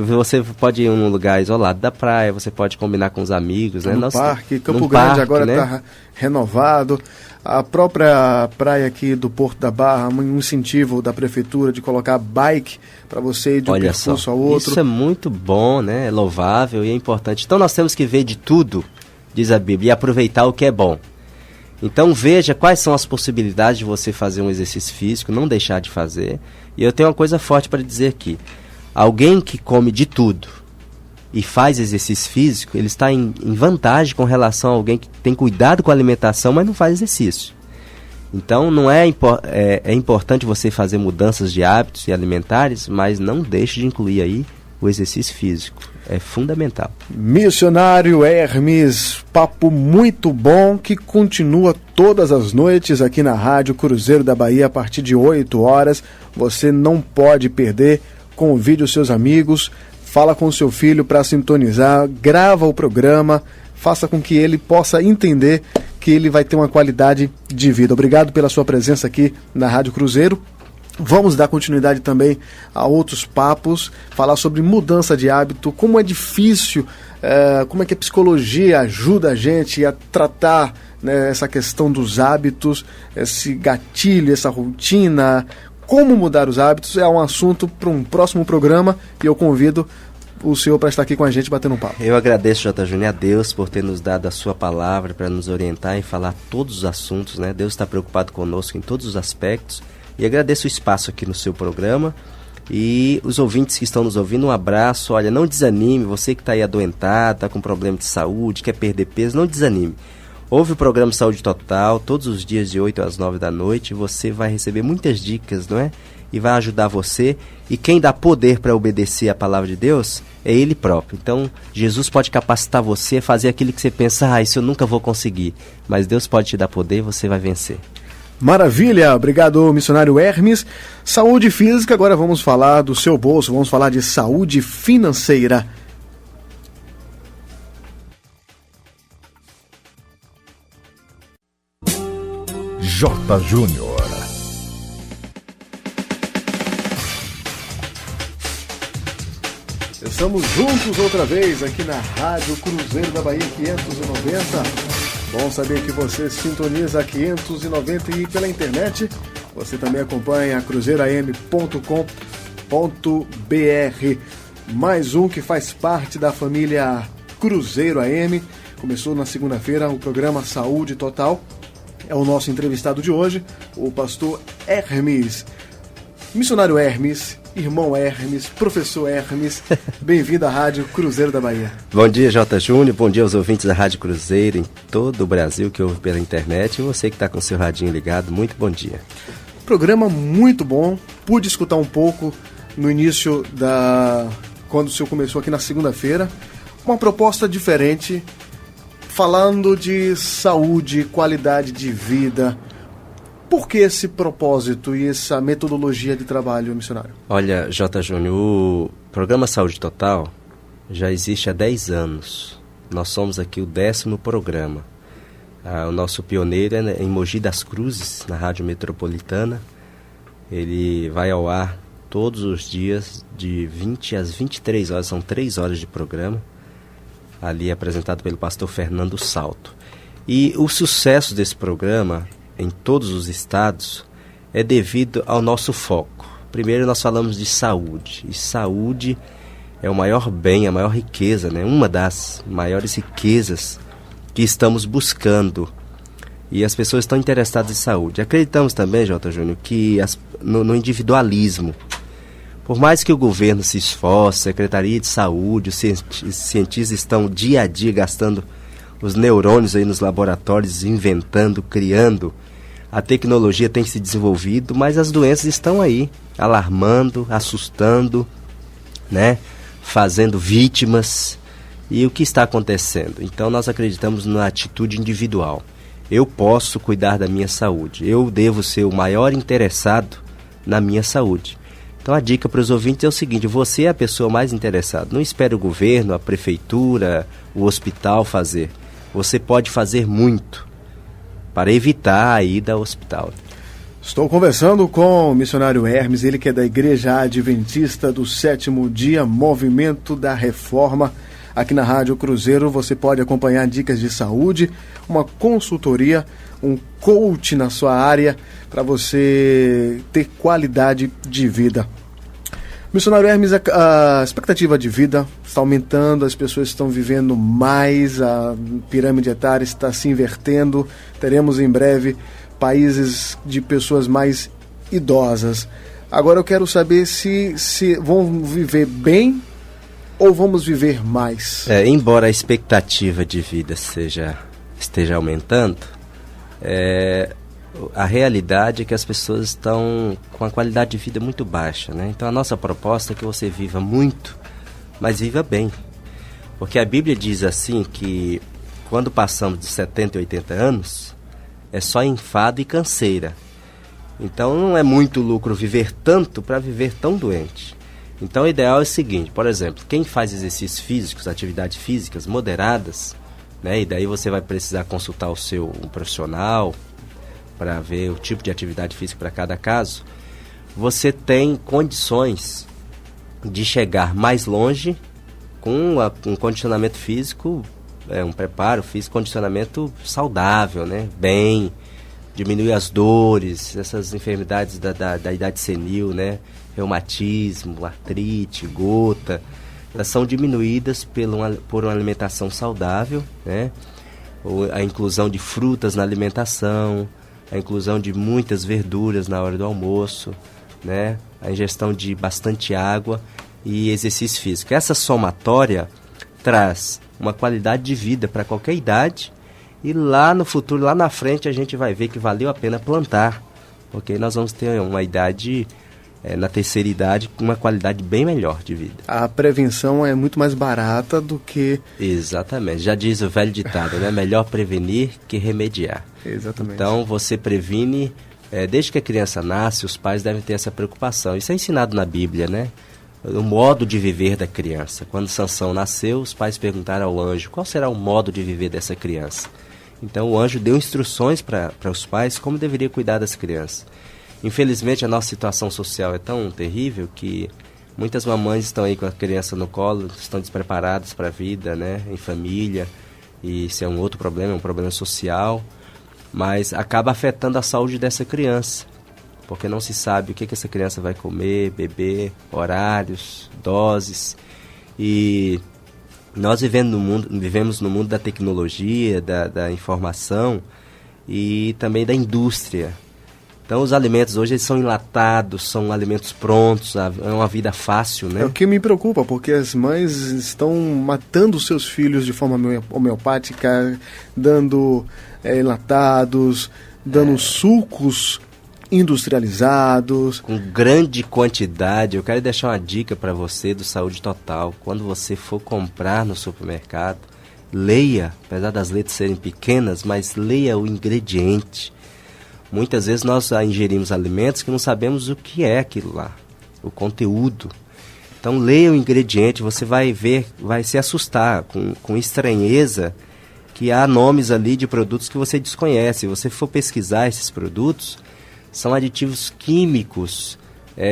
Você pode ir em um lugar isolado da praia, você pode combinar com os amigos, né? No parque, Campo Grande agora está renovado. A própria praia aqui do Porto da Barra, um incentivo da prefeitura de colocar bike para você ir de um percurso ao outro. Isso é muito bom, né? É louvável e é importante. Então nós temos que ver de tudo, diz a Bíblia, e aproveitar o que é bom. Então veja quais são as possibilidades de você fazer um exercício físico, não deixar de fazer. E eu tenho uma coisa forte para dizer aqui. Alguém que come de tudo e faz exercício físico, ele está em vantagem com relação a alguém que tem cuidado com a alimentação, mas não faz exercício. Então não é importante você fazer mudanças de hábitos e alimentares, mas não deixe de incluir aí o exercício físico. É fundamental. Missionário Hermes, papo muito bom que continua todas as noites aqui na Rádio Cruzeiro da Bahia a partir de 8 horas. Você não pode perder. Convide os seus amigos, fala com o seu filho para sintonizar, grava o programa, faça com que ele possa entender que ele vai ter uma qualidade de vida. Obrigado pela sua presença aqui na Rádio Cruzeiro. Vamos dar continuidade também a outros papos, falar sobre mudança de hábito, como é difícil, como é que a psicologia ajuda a gente a tratar, né, essa questão dos hábitos, esse gatilho, essa rotina. Como mudar os hábitos é um assunto para um próximo programa e eu convido o senhor para estar aqui com a gente batendo um papo. Eu agradeço, J. Júnior, a Deus por ter nos dado a sua palavra para nos orientar e falar todos os assuntos, né? Deus está preocupado conosco em todos os aspectos e agradeço o espaço aqui no seu programa e os ouvintes que estão nos ouvindo, um abraço. Olha, não desanime, você que está aí adoentado, está com problema de saúde, quer perder peso, não desanime. Ouve o programa Saúde Total, todos os dias de 8 às 9 da noite, você vai receber muitas dicas, não é? E vai ajudar você, e quem dá poder para obedecer a palavra de Deus é Ele próprio. Então, Jesus pode capacitar você a fazer aquilo que você pensa, isso eu nunca vou conseguir, mas Deus pode te dar poder e você vai vencer. Maravilha, obrigado, missionário Hermes. Saúde física, agora vamos falar do seu bolso, vamos falar de saúde financeira. J. Júnior. Estamos juntos outra vez aqui na Rádio Cruzeiro da Bahia 590. Bom saber que você sintoniza a 590 e pela internet você também acompanha cruzeiroam.com.br. Mais um que faz parte da família Cruzeiro AM. Começou na segunda-feira o programa Saúde Total. É o nosso entrevistado de hoje, o pastor Hermes. Missionário Hermes, irmão Hermes, professor Hermes, bem-vindo à Rádio Cruzeiro da Bahia. Bom dia, J. Júnior, bom dia aos ouvintes da Rádio Cruzeiro em todo o Brasil que ouve pela internet e você que está com o seu radinho ligado, muito bom dia. Programa muito bom, pude escutar um pouco no início quando o senhor começou aqui na segunda-feira, uma proposta diferente, falando de saúde, qualidade de vida. Por que esse propósito e essa metodologia de trabalho, missionário? Olha, J. Júnior, o programa Saúde Total já existe há 10 anos. Nós somos aqui o 10º programa. O nosso pioneiro é em Mogi das Cruzes, na Rádio Metropolitana. Ele vai ao ar todos os dias, de 20 às 23 horas, são 3 horas de programa. Ali apresentado pelo pastor Fernando Salto. E o sucesso desse programa em todos os estados é devido ao nosso foco. Primeiro nós falamos de saúde, e saúde é o maior bem, a maior riqueza, né? Uma das maiores riquezas que estamos buscando, e as pessoas estão interessadas em saúde. Acreditamos também, J. Júnior, que no individualismo. Por mais que o governo se esforce, Secretaria de Saúde, os cientistas estão dia a dia gastando os neurônios aí nos laboratórios, inventando, criando. A tecnologia tem se desenvolvido, mas as doenças estão aí, alarmando, assustando, né? Fazendo vítimas. E o que está acontecendo? Então nós acreditamos na atitude individual. Eu posso cuidar da minha saúde. Eu devo ser o maior interessado na minha saúde. Então a dica para os ouvintes é o seguinte: você é a pessoa mais interessada. Não espere o governo, a prefeitura, o hospital fazer. Você pode fazer muito para evitar a ida ao hospital. Estou conversando com o missionário Hermes, ele que é da Igreja Adventista do Sétimo Dia, Movimento da Reforma. Aqui na Rádio Cruzeiro você pode acompanhar dicas de saúde, uma consultoria, um coach na sua área para você ter qualidade de vida. Missionário Hermes, a expectativa de vida está aumentando, as pessoas estão vivendo mais, a pirâmide etária está se invertendo, teremos em breve países de pessoas mais idosas. Agora eu quero saber se vão viver bem ou vamos viver mais? Embora a expectativa de vida esteja aumentando, a realidade é que as pessoas estão com a qualidade de vida muito baixa, né? Então a nossa proposta é que você viva muito, mas viva bem. Porque a Bíblia diz assim que quando passamos de 70 e 80 anos, é só enfado e canseira. Então não é muito lucro viver tanto para viver tão doente. Então o ideal é o seguinte: por exemplo, quem faz exercícios físicos, atividades físicas moderadas, né, e daí você vai precisar consultar um profissional para ver o tipo de atividade física para cada caso, você tem condições de chegar mais longe com um condicionamento físico, um preparo físico, condicionamento saudável, né, bem, diminuir as dores, essas enfermidades da idade senil, né, reumatismo, artrite, gota, elas são diminuídas por uma alimentação saudável, né? A inclusão de frutas na alimentação, a inclusão de muitas verduras na hora do almoço, né? A ingestão de bastante água e exercício físico. Essa somatória traz uma qualidade de vida para qualquer idade e lá no futuro, lá na frente, a gente vai ver que valeu a pena plantar, porque nós vamos ter uma idade... na terceira idade, com uma qualidade bem melhor de vida. A prevenção é muito mais barata do que... Exatamente. Já diz o velho ditado, né? Melhor prevenir que remediar. Exatamente. Então, você previne... desde que a criança nasce, os pais devem ter essa preocupação. Isso é ensinado na Bíblia, né? O modo de viver da criança. Quando Sansão nasceu, os pais perguntaram ao anjo: qual será o modo de viver dessa criança? Então, o anjo deu instruções para os pais como deveria cuidar das crianças. Infelizmente, a nossa situação social é tão terrível que muitas mamães estão aí com a criança no colo, estão despreparadas para a vida, né, em família, e isso é um outro problema, é um problema social, mas acaba afetando a saúde dessa criança, porque não se sabe o que essa criança vai comer, beber, horários, doses, e nós vivemos no mundo da tecnologia, da informação e também da indústria. Então os alimentos hoje eles são enlatados, são alimentos prontos, é uma vida fácil, né? É o que me preocupa, porque as mães estão matando os seus filhos de forma homeopática, dando enlatados, dando sucos industrializados. Com grande quantidade. Eu quero deixar uma dica para você do Saúde Total. Quando você for comprar no supermercado, leia, apesar das letras serem pequenas, mas leia o ingrediente. Muitas vezes nós ingerimos alimentos que não sabemos o que é aquilo lá, o conteúdo. Então leia o ingrediente, você vai ver, vai se assustar com estranheza que há nomes ali de produtos que você desconhece. Se você for pesquisar esses produtos, são aditivos químicos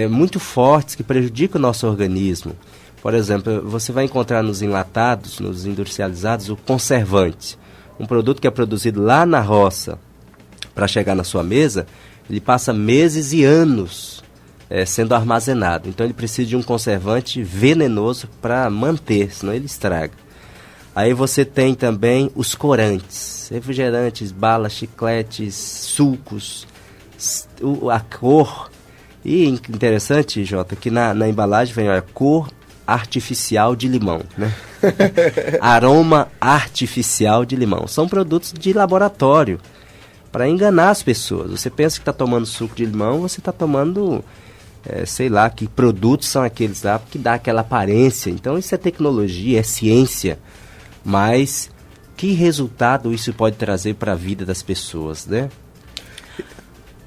muito fortes que prejudicam o nosso organismo. Por exemplo, você vai encontrar nos enlatados, nos industrializados, o conservante. Um produto que é produzido lá na roça, para chegar na sua mesa, ele passa meses e anos sendo armazenado. Então ele precisa de um conservante venenoso para manter, senão ele estraga. Aí você tem também os corantes, refrigerantes, balas, chicletes, sucos, a cor. E interessante, Jota, que na embalagem vem cor artificial de limão, né? Aroma artificial de limão. São produtos de laboratório para enganar as pessoas. Você pensa que está tomando suco de limão, você está tomando, sei lá, que produtos são aqueles lá que dá aquela aparência. Então isso é tecnologia, é ciência, mas que resultado isso pode trazer para a vida das pessoas, né?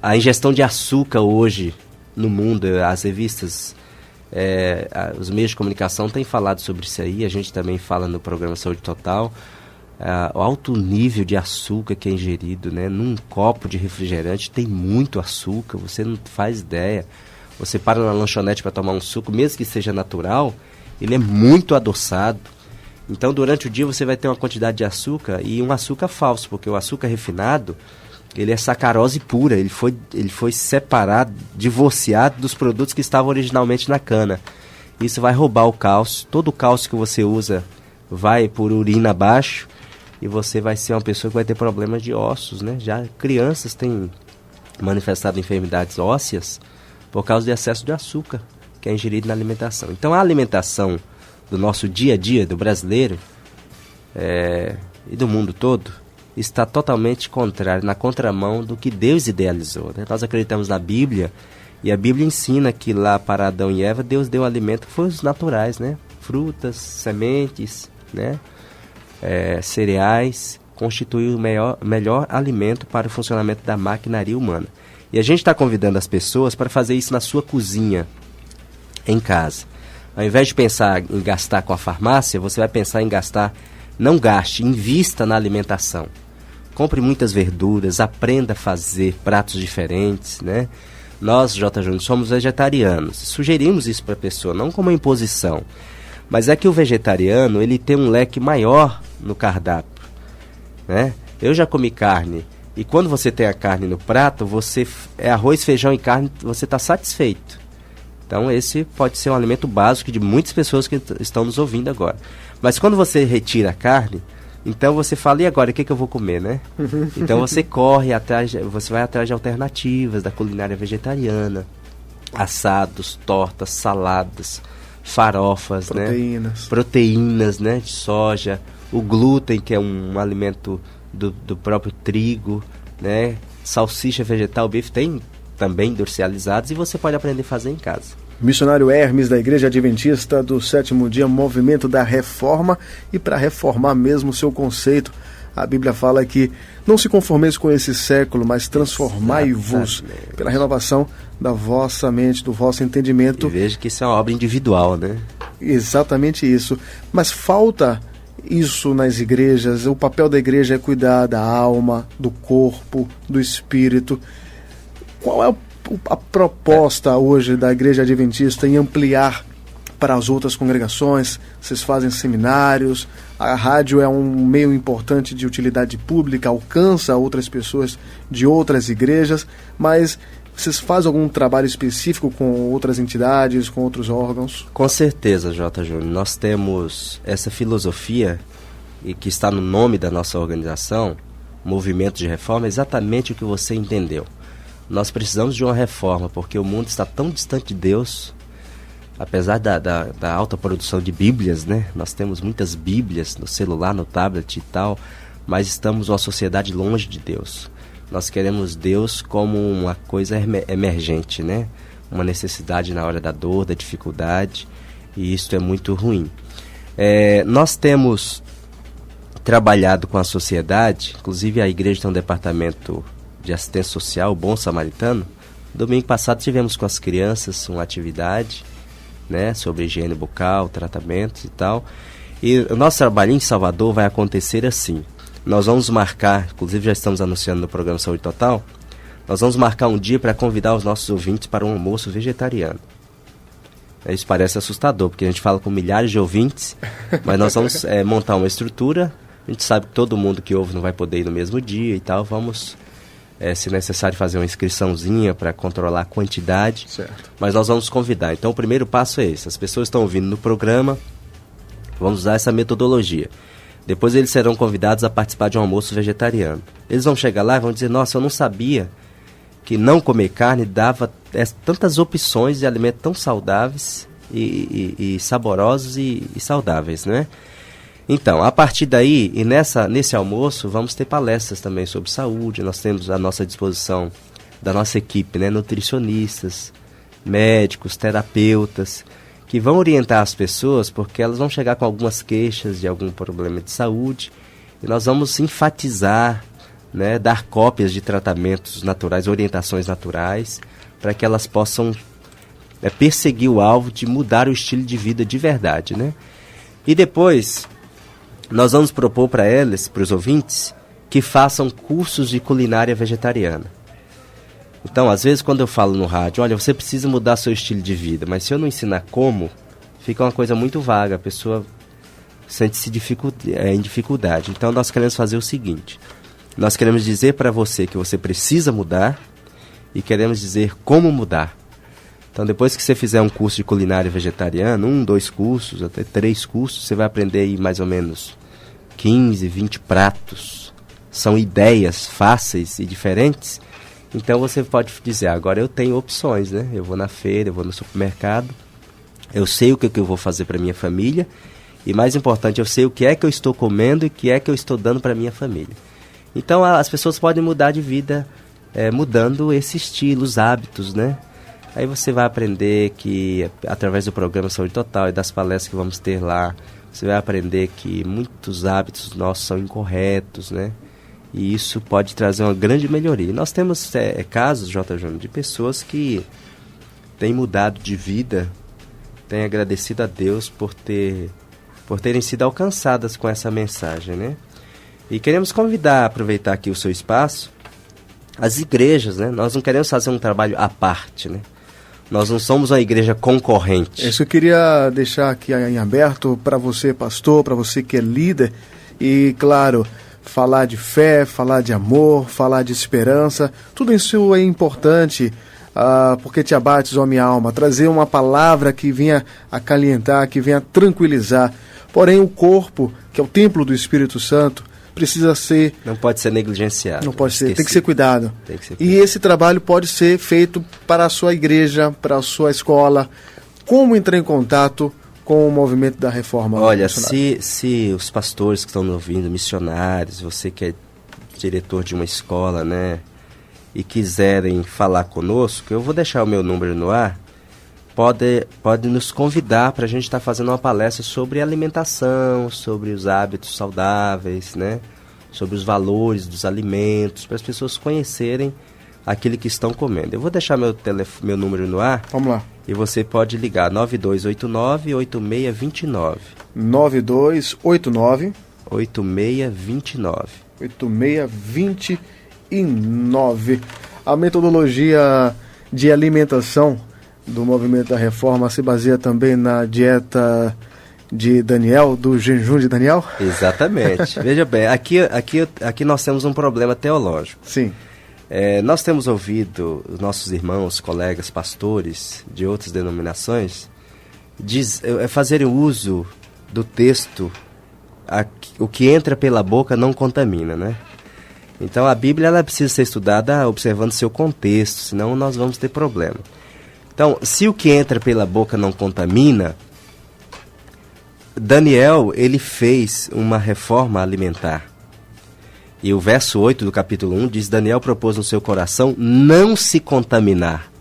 A ingestão de açúcar hoje no mundo, as revistas, os meios de comunicação têm falado sobre isso aí, a gente também fala no programa Saúde Total, o alto nível de açúcar que é ingerido, né? Num copo de refrigerante tem muito açúcar, você não faz ideia. Você para na lanchonete para tomar um suco, mesmo que seja natural, ele é muito adoçado. Então, durante o dia você vai ter uma quantidade de açúcar, e um açúcar falso, porque o açúcar refinado, ele é sacarose pura, ele foi separado, divorciado dos produtos que estavam originalmente na cana. Isso vai roubar o cálcio, todo o cálcio que você usa vai por urina abaixo, e você vai ser uma pessoa que vai ter problemas de ossos, né? Já crianças têm manifestado enfermidades ósseas por causa do excesso de açúcar que é ingerido na alimentação. Então, a alimentação do nosso dia a dia, do brasileiro e do mundo todo, está totalmente contrário, na contramão do que Deus idealizou, né? Nós acreditamos na Bíblia, e a Bíblia ensina que lá para Adão e Eva, Deus deu alimento que foi os naturais, né? Frutas, sementes, né? Cereais, constitui o melhor alimento para o funcionamento da maquinaria humana. E a gente está convidando as pessoas para fazer isso na sua cozinha, em casa. Ao invés de pensar em gastar com a farmácia, você vai pensar em gastar, não gaste, invista na alimentação. Compre muitas verduras, aprenda a fazer pratos diferentes, né? Nós, J. Júnior, somos vegetarianos. Sugerimos isso para a pessoa, não como imposição. Mas é que o vegetariano, ele tem um leque maior no cardápio, né? Eu já comi carne, e quando você tem a carne no prato, arroz, feijão e carne, você está satisfeito. Então esse pode ser um alimento básico de muitas pessoas que estão nos ouvindo agora. Mas quando você retira a carne, então você fala, e agora, o que eu vou comer, né? Então você você vai atrás de alternativas da culinária vegetariana, assados, tortas, saladas, farofas, proteínas, né, de soja, o glúten, que é um alimento do próprio trigo, né, salsicha vegetal, bife, tem também industrializados, e você pode aprender a fazer em casa. Missionário Hermes, da Igreja Adventista do Sétimo Dia, Movimento da Reforma, e para reformar mesmo o seu conceito, a Bíblia fala que não se conformeis com esse século, mas transformai-vos pela renovação da vossa mente, do vosso entendimento. E veja que isso é uma obra individual, né? Exatamente isso. Mas falta isso nas igrejas. O papel da igreja é cuidar da alma, do corpo, do espírito. Qual é a proposta hoje da Igreja Adventista em ampliar para as outras congregações? Vocês fazem seminários, a rádio é um meio importante de utilidade pública, alcança outras pessoas de outras igrejas, mas vocês fazem algum trabalho específico com outras entidades, com outros órgãos? Com certeza, J. Júnior. Nós temos essa filosofia, e que está no nome da nossa organização, Movimento de Reforma, exatamente o que você entendeu. Nós precisamos de uma reforma, porque o mundo está tão distante de Deus, apesar da alta produção de Bíblias, né? Nós temos muitas Bíblias no celular, no tablet e tal, mas estamos numa sociedade longe de Deus. Nós queremos Deus como uma coisa emergente, né? Uma necessidade na hora da dor, da dificuldade, e isso é muito ruim. Nós temos trabalhado com a sociedade, inclusive a igreja tem um departamento de assistência social, o Bom Samaritano. Domingo passado tivemos com as crianças uma atividade, né, sobre higiene bucal, tratamentos e tal. E o nosso trabalho em Salvador vai acontecer assim. Nós vamos marcar, inclusive já estamos anunciando no programa Saúde Total, nós vamos marcar um dia para convidar os nossos ouvintes para um almoço vegetariano. Isso parece assustador, porque a gente fala com milhares de ouvintes, mas nós vamos montar uma estrutura. A gente sabe que todo mundo que ouve não vai poder ir no mesmo dia e tal. Vamos, se necessário, fazer uma inscriçãozinha para controlar a quantidade. Certo. Mas nós vamos convidar. Então o primeiro passo é esse. As pessoas estão ouvindo no programa, vamos usar essa metodologia. Depois eles serão convidados a participar de um almoço vegetariano. Eles vão chegar lá e vão dizer, nossa, eu não sabia que não comer carne dava tantas opções de alimentos tão saudáveis e saborosos e saudáveis, né? Então, a partir daí, e nesse almoço, vamos ter palestras também sobre saúde. Nós temos à nossa disposição, da nossa equipe, né, nutricionistas, médicos, terapeutas, que vão orientar as pessoas, porque elas vão chegar com algumas queixas de algum problema de saúde, e nós vamos enfatizar, né, dar cópias de tratamentos naturais, orientações naturais, para que elas possam perseguir o alvo de mudar o estilo de vida de verdade, né? E depois, nós vamos propor para eles, para os ouvintes, que façam cursos de culinária vegetariana. Então, às vezes, quando eu falo no rádio, olha, você precisa mudar seu estilo de vida, mas se eu não ensinar como, fica uma coisa muito vaga, a pessoa sente-se em dificuldade. Então, nós queremos fazer o seguinte, nós queremos dizer para você que você precisa mudar e queremos dizer como mudar. Então, depois que você fizer um curso de culinária vegetariana, 1, 2 cursos, até 3 cursos, você vai aprender aí mais ou menos 15, 20 pratos. São ideias fáceis e diferentes. Então, você pode dizer, agora eu tenho opções, né? Eu vou na feira, eu vou no supermercado, eu sei o que eu vou fazer para minha família e, mais importante, eu sei o que é que eu estou comendo e o que é que eu estou dando para minha família. Então, as pessoas podem mudar de vida mudando esse estilo, os hábitos, né? Aí você vai aprender que, através do programa Saúde Total e das palestras que vamos ter lá, você vai aprender que muitos hábitos nossos são incorretos, né? E isso pode trazer uma grande melhoria. Nós temos casos, J. Júnior, de pessoas que têm mudado de vida, têm agradecido a Deus por terem sido alcançadas com essa mensagem, né? E queremos aproveitar aqui o seu espaço, as igrejas, né? Nós não queremos fazer um trabalho à parte, né? Nós não somos uma igreja concorrente. Isso eu queria deixar aqui em aberto para você, pastor, para você que é líder. E, claro, falar de fé, falar de amor, falar de esperança, tudo isso é importante, porque te abates, ó minha alma, trazer uma palavra que venha acalentar, que venha tranquilizar. Porém, o corpo, que é o templo do Espírito Santo, precisa ser... Não pode ser negligenciado. Não pode ser, tem que ser cuidado. Tem que ser cuidado. E esse trabalho pode ser feito para a sua igreja, para a sua escola. Como entrar em contato com o movimento da reforma? Olha, se os pastores que estão nos ouvindo, missionários, você que é diretor de uma escola, né, e quiserem falar conosco, eu vou deixar o meu número no ar, pode nos convidar para a gente estar fazendo uma palestra sobre alimentação, sobre os hábitos saudáveis, né, sobre os valores dos alimentos, para as pessoas conhecerem aquilo que estão comendo. Eu vou deixar meu número no ar. Vamos lá. E você pode ligar 9289-8629. 9289 8629. 8629. A metodologia de alimentação do movimento da reforma se baseia também na dieta de Daniel, do jejum de Daniel? Exatamente. Veja bem, aqui nós temos um problema teológico. Sim. Nós temos ouvido os nossos irmãos, colegas, pastores de outras denominações fazerem uso do texto, o que entra pela boca não contamina, né? Então a Bíblia ela precisa ser estudada observando seu contexto, senão nós vamos ter problema. Então, se o que entra pela boca não contamina, Daniel, ele fez uma reforma alimentar. E o verso 8 do capítulo 1 diz, Daniel propôs no seu coração não se contaminar.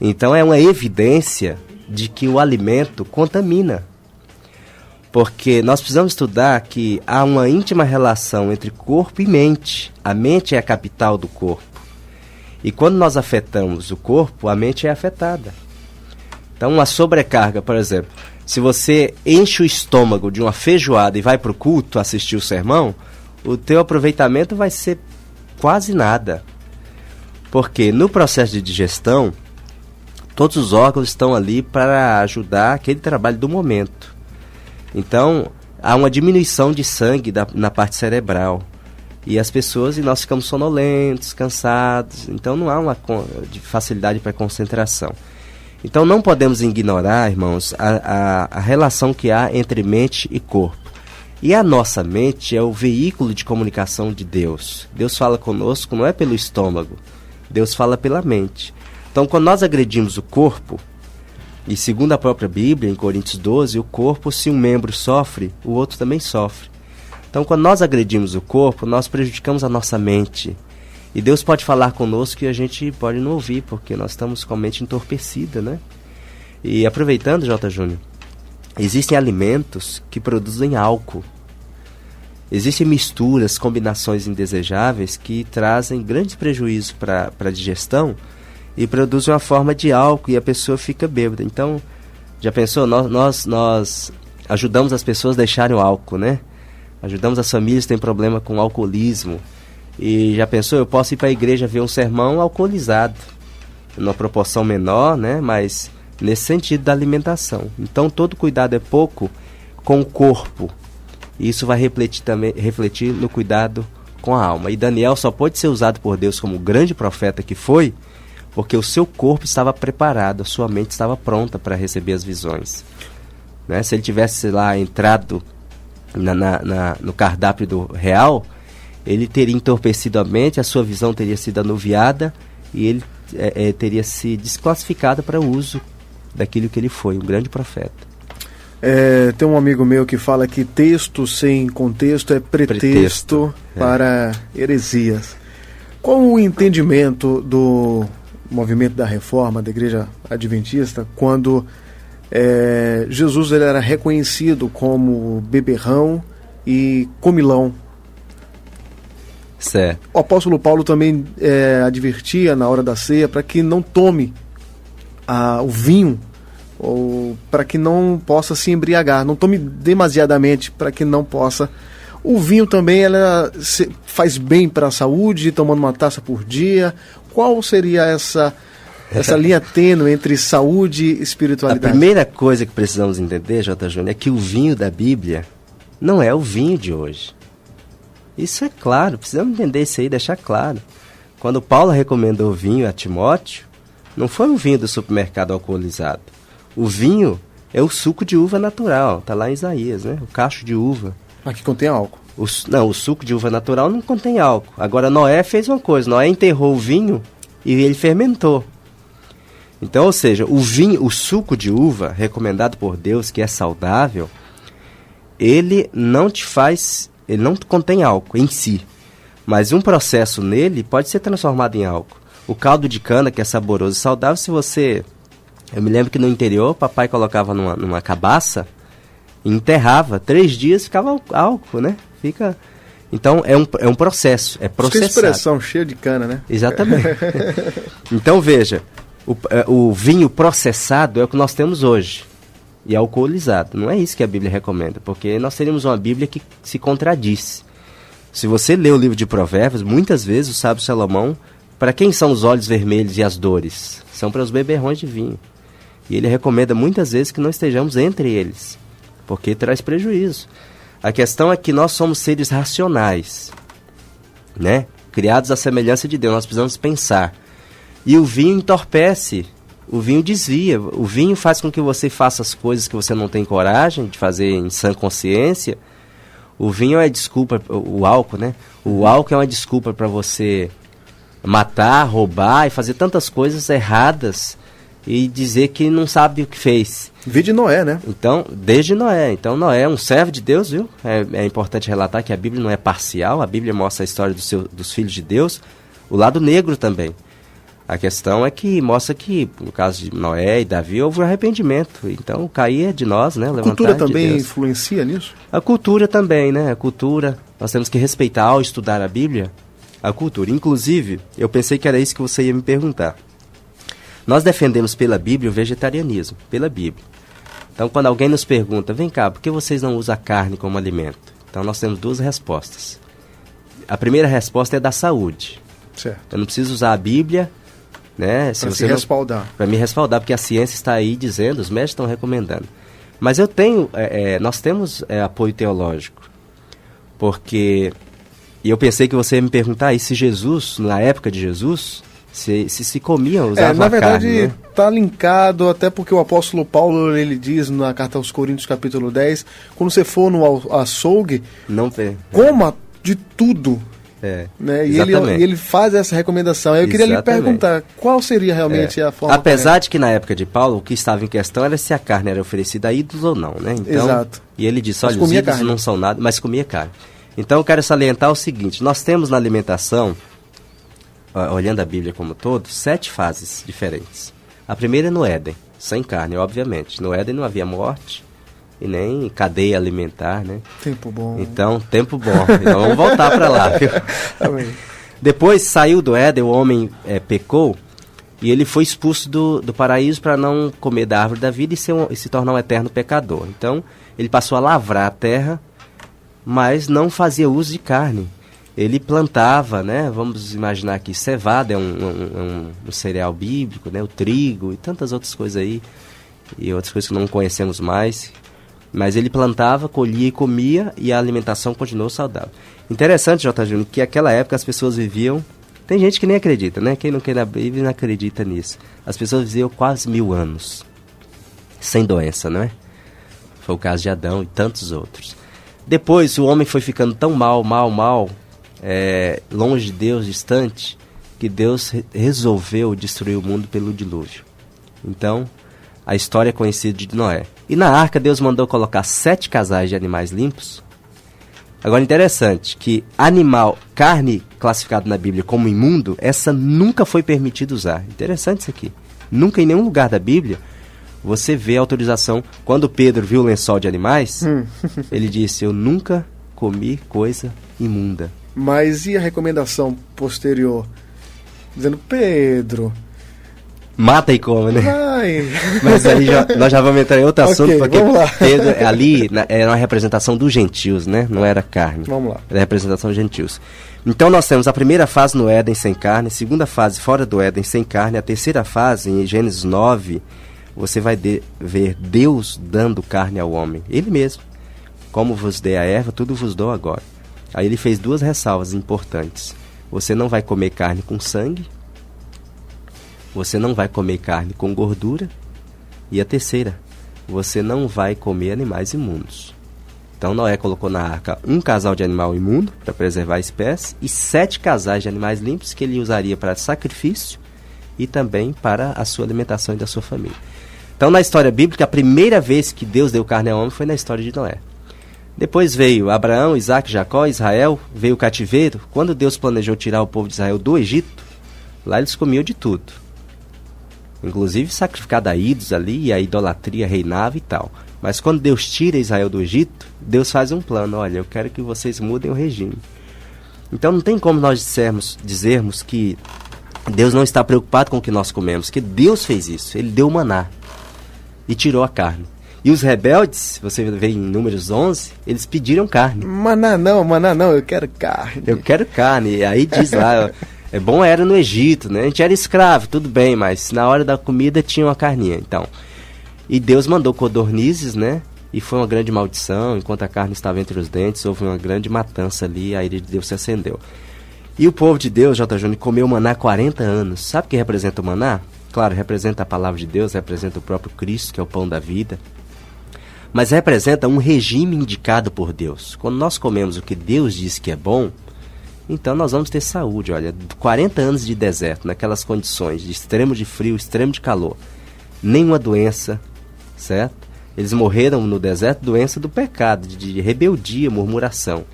Então é uma evidência de que o alimento contamina. Porque nós precisamos estudar que há uma íntima relação entre corpo e mente. A mente é a capital do corpo. E quando nós afetamos o corpo, a mente é afetada. Então, uma sobrecarga, por exemplo, se você enche o estômago de uma feijoada e vai para o culto assistir o sermão, o teu aproveitamento vai ser quase nada. Porque no processo de digestão, todos os órgãos estão ali para ajudar aquele trabalho do momento. Então, há uma diminuição de sangue na parte cerebral. E nós ficamos sonolentos, cansados. Então, não há uma facilidade para concentração. Então, não podemos ignorar, irmãos, a relação que há entre mente e corpo. E a nossa mente é o veículo de comunicação de Deus. Deus fala conosco não é pelo estômago. Deus fala pela mente. Então, quando nós agredimos o corpo, e segundo a própria Bíblia, em Coríntios 12, o corpo, se um membro sofre, o outro também sofre. Então, quando nós agredimos o corpo, nós prejudicamos a nossa mente. E Deus pode falar conosco e a gente pode não ouvir, porque nós estamos com a mente entorpecida, né? E aproveitando, J. Júnior, existem alimentos que produzem álcool. Existem misturas, combinações indesejáveis que trazem grandes prejuízos para a digestão e produz uma forma de álcool e a pessoa fica bêbada. Então, já pensou? Nós ajudamos as pessoas a deixarem o álcool, né? Ajudamos as famílias que têm problema com alcoolismo. E já pensou? Eu posso ir para a igreja ver um sermão alcoolizado, numa proporção menor, né? Mas nesse sentido da alimentação. Então, todo cuidado é pouco com o corpo. E isso vai refletir no cuidado com a alma. E Daniel só pode ser usado por Deus como grande profeta que foi, porque o seu corpo estava preparado, a sua mente estava pronta para receber as visões. Né? Se ele tivesse lá entrado no cardápio do real, ele teria entorpecido a mente, a sua visão teria sido anuviada e ele teria se desclassificado para o uso daquilo que ele foi, um grande profeta. Tem um amigo meu que fala que texto sem contexto é pretexto para heresias. Qual o entendimento do movimento da Reforma, da Igreja Adventista, quando Jesus ele era reconhecido como beberrão e comilão? Certo. O apóstolo Paulo também advertia na hora da ceia para que não tome o vinho, ou para que não possa se embriagar, não tome demasiadamente, para que não possa. O vinho também faz bem para a saúde, tomando uma taça por dia. Qual seria essa linha tênue entre saúde e espiritualidade? A primeira coisa que precisamos entender, J. Júnior, é que o vinho da Bíblia não é o vinho de hoje. Isso é claro, precisamos entender isso aí, deixar claro. Quando Paulo recomendou o vinho a Timóteo, não foi um vinho do supermercado alcoolizado. O vinho é o suco de uva natural, está lá em Isaías, né? O cacho de uva. Aqui contém álcool. O suco de uva natural não contém álcool. Agora, Noé fez uma coisa, Noé enterrou o vinho e ele fermentou. Então, ou seja, o suco de uva, recomendado por Deus, que é saudável, ele não contém álcool em si. Mas um processo nele pode ser transformado em álcool. O caldo de cana, que é saboroso e saudável, eu me lembro que no interior, papai colocava numa cabaça e enterrava. 3 dias ficava álcool, né? Então, é um processo, é processado. Isso que é expressão cheia de cana, né? Exatamente. Então, veja, o vinho processado é o que nós temos hoje. E alcoolizado. Não é isso que a Bíblia recomenda, porque nós teríamos uma Bíblia que se contradiz. Se você lê o livro de Provérbios, muitas vezes o sábio Salomão, para quem são os olhos vermelhos e as dores? São para os beberrões de vinho. E ele recomenda muitas vezes que não estejamos entre eles, porque traz prejuízo. A questão é que nós somos seres racionais, né? Criados à semelhança de Deus, nós precisamos pensar. E o vinho entorpece, o vinho desvia, o vinho faz com que você faça as coisas que você não tem coragem de fazer em sã consciência. O vinho é desculpa, o álcool, né? O álcool é uma desculpa para você matar, roubar e fazer tantas coisas erradas e dizer que não sabe o que fez. Vide Noé, né? Então, desde Noé. Então, Noé é um servo de Deus, viu? É importante relatar que a Bíblia não é parcial, a Bíblia mostra a história dos filhos de Deus, o lado negro também. A questão é que mostra que, no caso de Noé e Davi, houve um arrependimento. Então, cair é de nós, né? A cultura também influencia nisso? A cultura também, né? A cultura, nós temos que respeitar ao estudar a Bíblia, a cultura. Inclusive, eu pensei que era isso que você ia me perguntar. Nós defendemos pela Bíblia o vegetarianismo, pela Bíblia. Então, quando alguém nos pergunta, vem cá, por que vocês não usam a carne como alimento? Então, nós temos 2 respostas. A primeira resposta é da saúde. Certo. Eu não preciso usar a Bíblia, né? Para se respaldar. Para me respaldar, porque a ciência está aí dizendo, os médicos estão recomendando. Mas nós temos apoio teológico. Porque, e eu pensei que você ia me perguntar, e se Jesus, na época de Jesus, se comia, usava na verdade, carne, né? Está linkado, até porque o apóstolo Paulo, ele diz na carta aos Coríntios, capítulo 10, quando você for no açougue, não vê. Coma de tudo. Né? E ele faz essa recomendação. Eu queria lhe perguntar, qual seria realmente a forma Apesar de que na época de Paulo, o que estava em questão era se a carne era oferecida a ídolos ou não, né? Então, exato. E ele disse, olha, os ídolos não são nada, mas comia carne. Então eu quero salientar o seguinte, nós temos na alimentação, olhando a Bíblia como um todo, 7 fases diferentes. A primeira é no Éden, sem carne, obviamente. No Éden não havia morte e nem cadeia alimentar, né? Tempo bom. Então, tempo bom. Então vamos voltar para lá, viu? Amém. Depois saiu do Éden, o homem pecou E ele foi expulso do paraíso para não comer da árvore da vida e se tornar um eterno pecador. Então, ele passou a lavrar a terra, mas não fazia uso de carne. Ele plantava, né? Vamos imaginar aqui, cevada é um cereal bíblico, né? O trigo e tantas outras coisas aí, e outras coisas que não conhecemos mais. Mas ele plantava, colhia e comia, e a alimentação continuou saudável. Interessante, J. Júnior, que naquela época as pessoas viviam... Tem gente que nem acredita, né? Quem não quer na Bíblia não acredita nisso. As pessoas viviam quase 1000 anos, sem doença, não é? Foi o caso de Adão e tantos outros. Depois o homem foi ficando tão mal, longe de Deus, distante, que Deus resolveu destruir o mundo pelo dilúvio. Então, a história é conhecida de Noé. E na arca Deus mandou colocar 7 casais de animais limpos. Agora, interessante que carne classificada na Bíblia como imundo, essa nunca foi permitido usar. Interessante isso aqui. Nunca em nenhum lugar da Bíblia você vê autorização. Quando Pedro viu o lençol de animais, ele disse, eu nunca comi coisa imunda. Mas e a recomendação posterior? Dizendo, Pedro... Mata e come, né? Vai. Mas aí nós já vamos entrar em outro assunto, porque vamos lá. Pedro, ali era uma representação dos gentios, né? Não era carne. Vamos lá. Era a representação dos gentios. Então nós temos a primeira fase no Éden sem carne, a segunda fase fora do Éden sem carne, a terceira fase em Gênesis 9, você vai ver Deus dando carne ao homem. Ele mesmo. Como vos dei a erva, tudo vos dou agora. Aí ele fez 2 ressalvas importantes. Você não vai comer carne com sangue. Você não vai comer carne com gordura. E a terceira, você não vai comer animais imundos. Então Noé colocou na arca 1 casal de animal imundo, para preservar a espécie, e 7 casais de animais limpos, que ele usaria para sacrifício e também para a sua alimentação e da sua família. Então, na história bíblica, a primeira vez que Deus deu carne ao homem foi na história de Noé. Depois veio Abraão, Isaac, Jacó, Israel, veio o cativeiro. Quando Deus planejou tirar o povo de Israel do Egito, lá eles comiam de tudo. Inclusive sacrificado a ídolos ali, e a idolatria reinava e tal. Mas quando Deus tira Israel do Egito, Deus faz um plano. Olha, eu quero que vocês mudem o regime. Então não tem como nós dizermos que Deus não está preocupado com o que nós comemos, que Deus fez isso. Ele deu o maná e tirou a carne. E os rebeldes, você vê em Números 11, eles pediram carne. Maná não, eu quero carne. Eu quero carne. E aí diz lá... É bom era no Egito, né? A gente era escravo, tudo bem, mas na hora da comida tinha uma carninha, então. E Deus mandou codornizes, né? E foi uma grande maldição, enquanto a carne estava entre os dentes, houve uma grande matança ali, a ira de Deus se acendeu. E o povo de Deus, J. Júnior, comeu maná 40 anos. Sabe o que representa o maná? Claro, representa a palavra de Deus, representa o próprio Cristo, que é o pão da vida. Mas representa um regime indicado por Deus. Quando nós comemos o que Deus diz que é bom, então nós vamos ter saúde. Olha, 40 anos de deserto, naquelas condições de extremo de frio, extremo de calor, nenhuma doença, certo? Eles morreram no deserto, doença do pecado, de rebeldia, murmuração.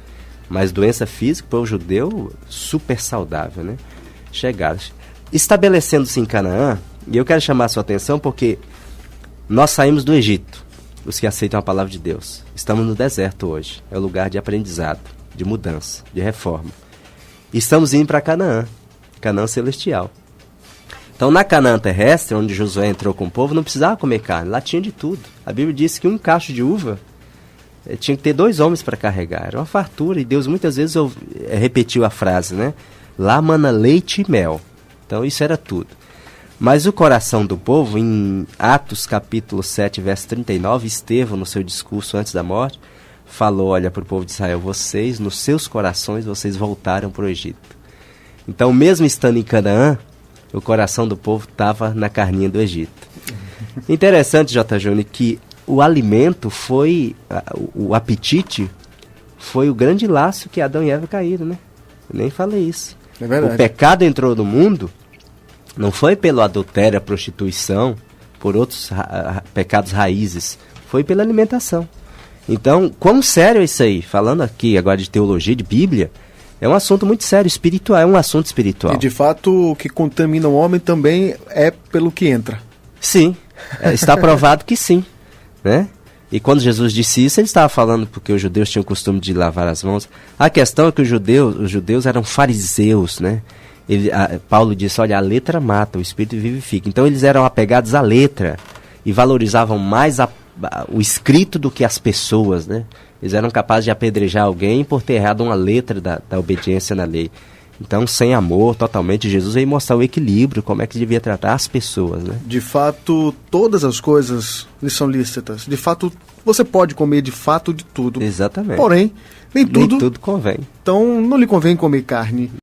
Mas doença física, para o judeu, super saudável, né? Chegaram. Estabelecendo-se em Canaã, e eu quero chamar a sua atenção porque nós saímos do Egito, os que aceitam a palavra de Deus. Estamos no deserto hoje, é o lugar de aprendizado, de mudança, de reforma. Estamos indo para Canaã, Canaã celestial. Então, na Canaã terrestre, onde Josué entrou com o povo, não precisava comer carne, lá tinha de tudo. A Bíblia diz que um cacho de uva tinha que ter 2 homens para carregar, era uma fartura, e Deus muitas vezes repetiu a frase, né? Lá mana leite e mel. Então, isso era tudo. Mas o coração do povo, em Atos capítulo 7, verso 39, Estevão, no seu discurso antes da morte, falou, olha, para o povo de Israel, vocês, nos seus corações, vocês voltaram para o Egito. Então, mesmo estando em Canaã, o coração do povo estava na carninha do Egito. Interessante, J. Júnior, que o alimento foi, o apetite, foi o grande laço que Adão e Eva caíram, né? Eu nem falei isso. É verdade. O pecado entrou no mundo, não foi pelo adultério, a prostituição, por outros pecados raízes, foi pela alimentação. Então, quão sério é isso aí? Falando aqui agora de teologia, de Bíblia, é um assunto muito sério, espiritual, é um assunto espiritual. E de fato, o que contamina o homem também é pelo que entra. Sim, está provado que sim, né? E quando Jesus disse isso, ele estava falando porque os judeus tinham o costume de lavar as mãos. A questão é que os judeus eram fariseus, né? Paulo disse, olha, a letra mata, o espírito vivifica. Então eles eram apegados à letra e valorizavam mais o escrito do que as pessoas, né? Eles eram capazes de apedrejar alguém por ter errado uma letra da obediência na lei. Então, sem amor, totalmente, Jesus veio mostrar o equilíbrio, como é que devia tratar as pessoas, né? De fato, todas as coisas lhe são lícitas. De fato, você pode comer de fato de tudo. Exatamente. Porém, nem tudo convém. Então, não lhe convém comer carne.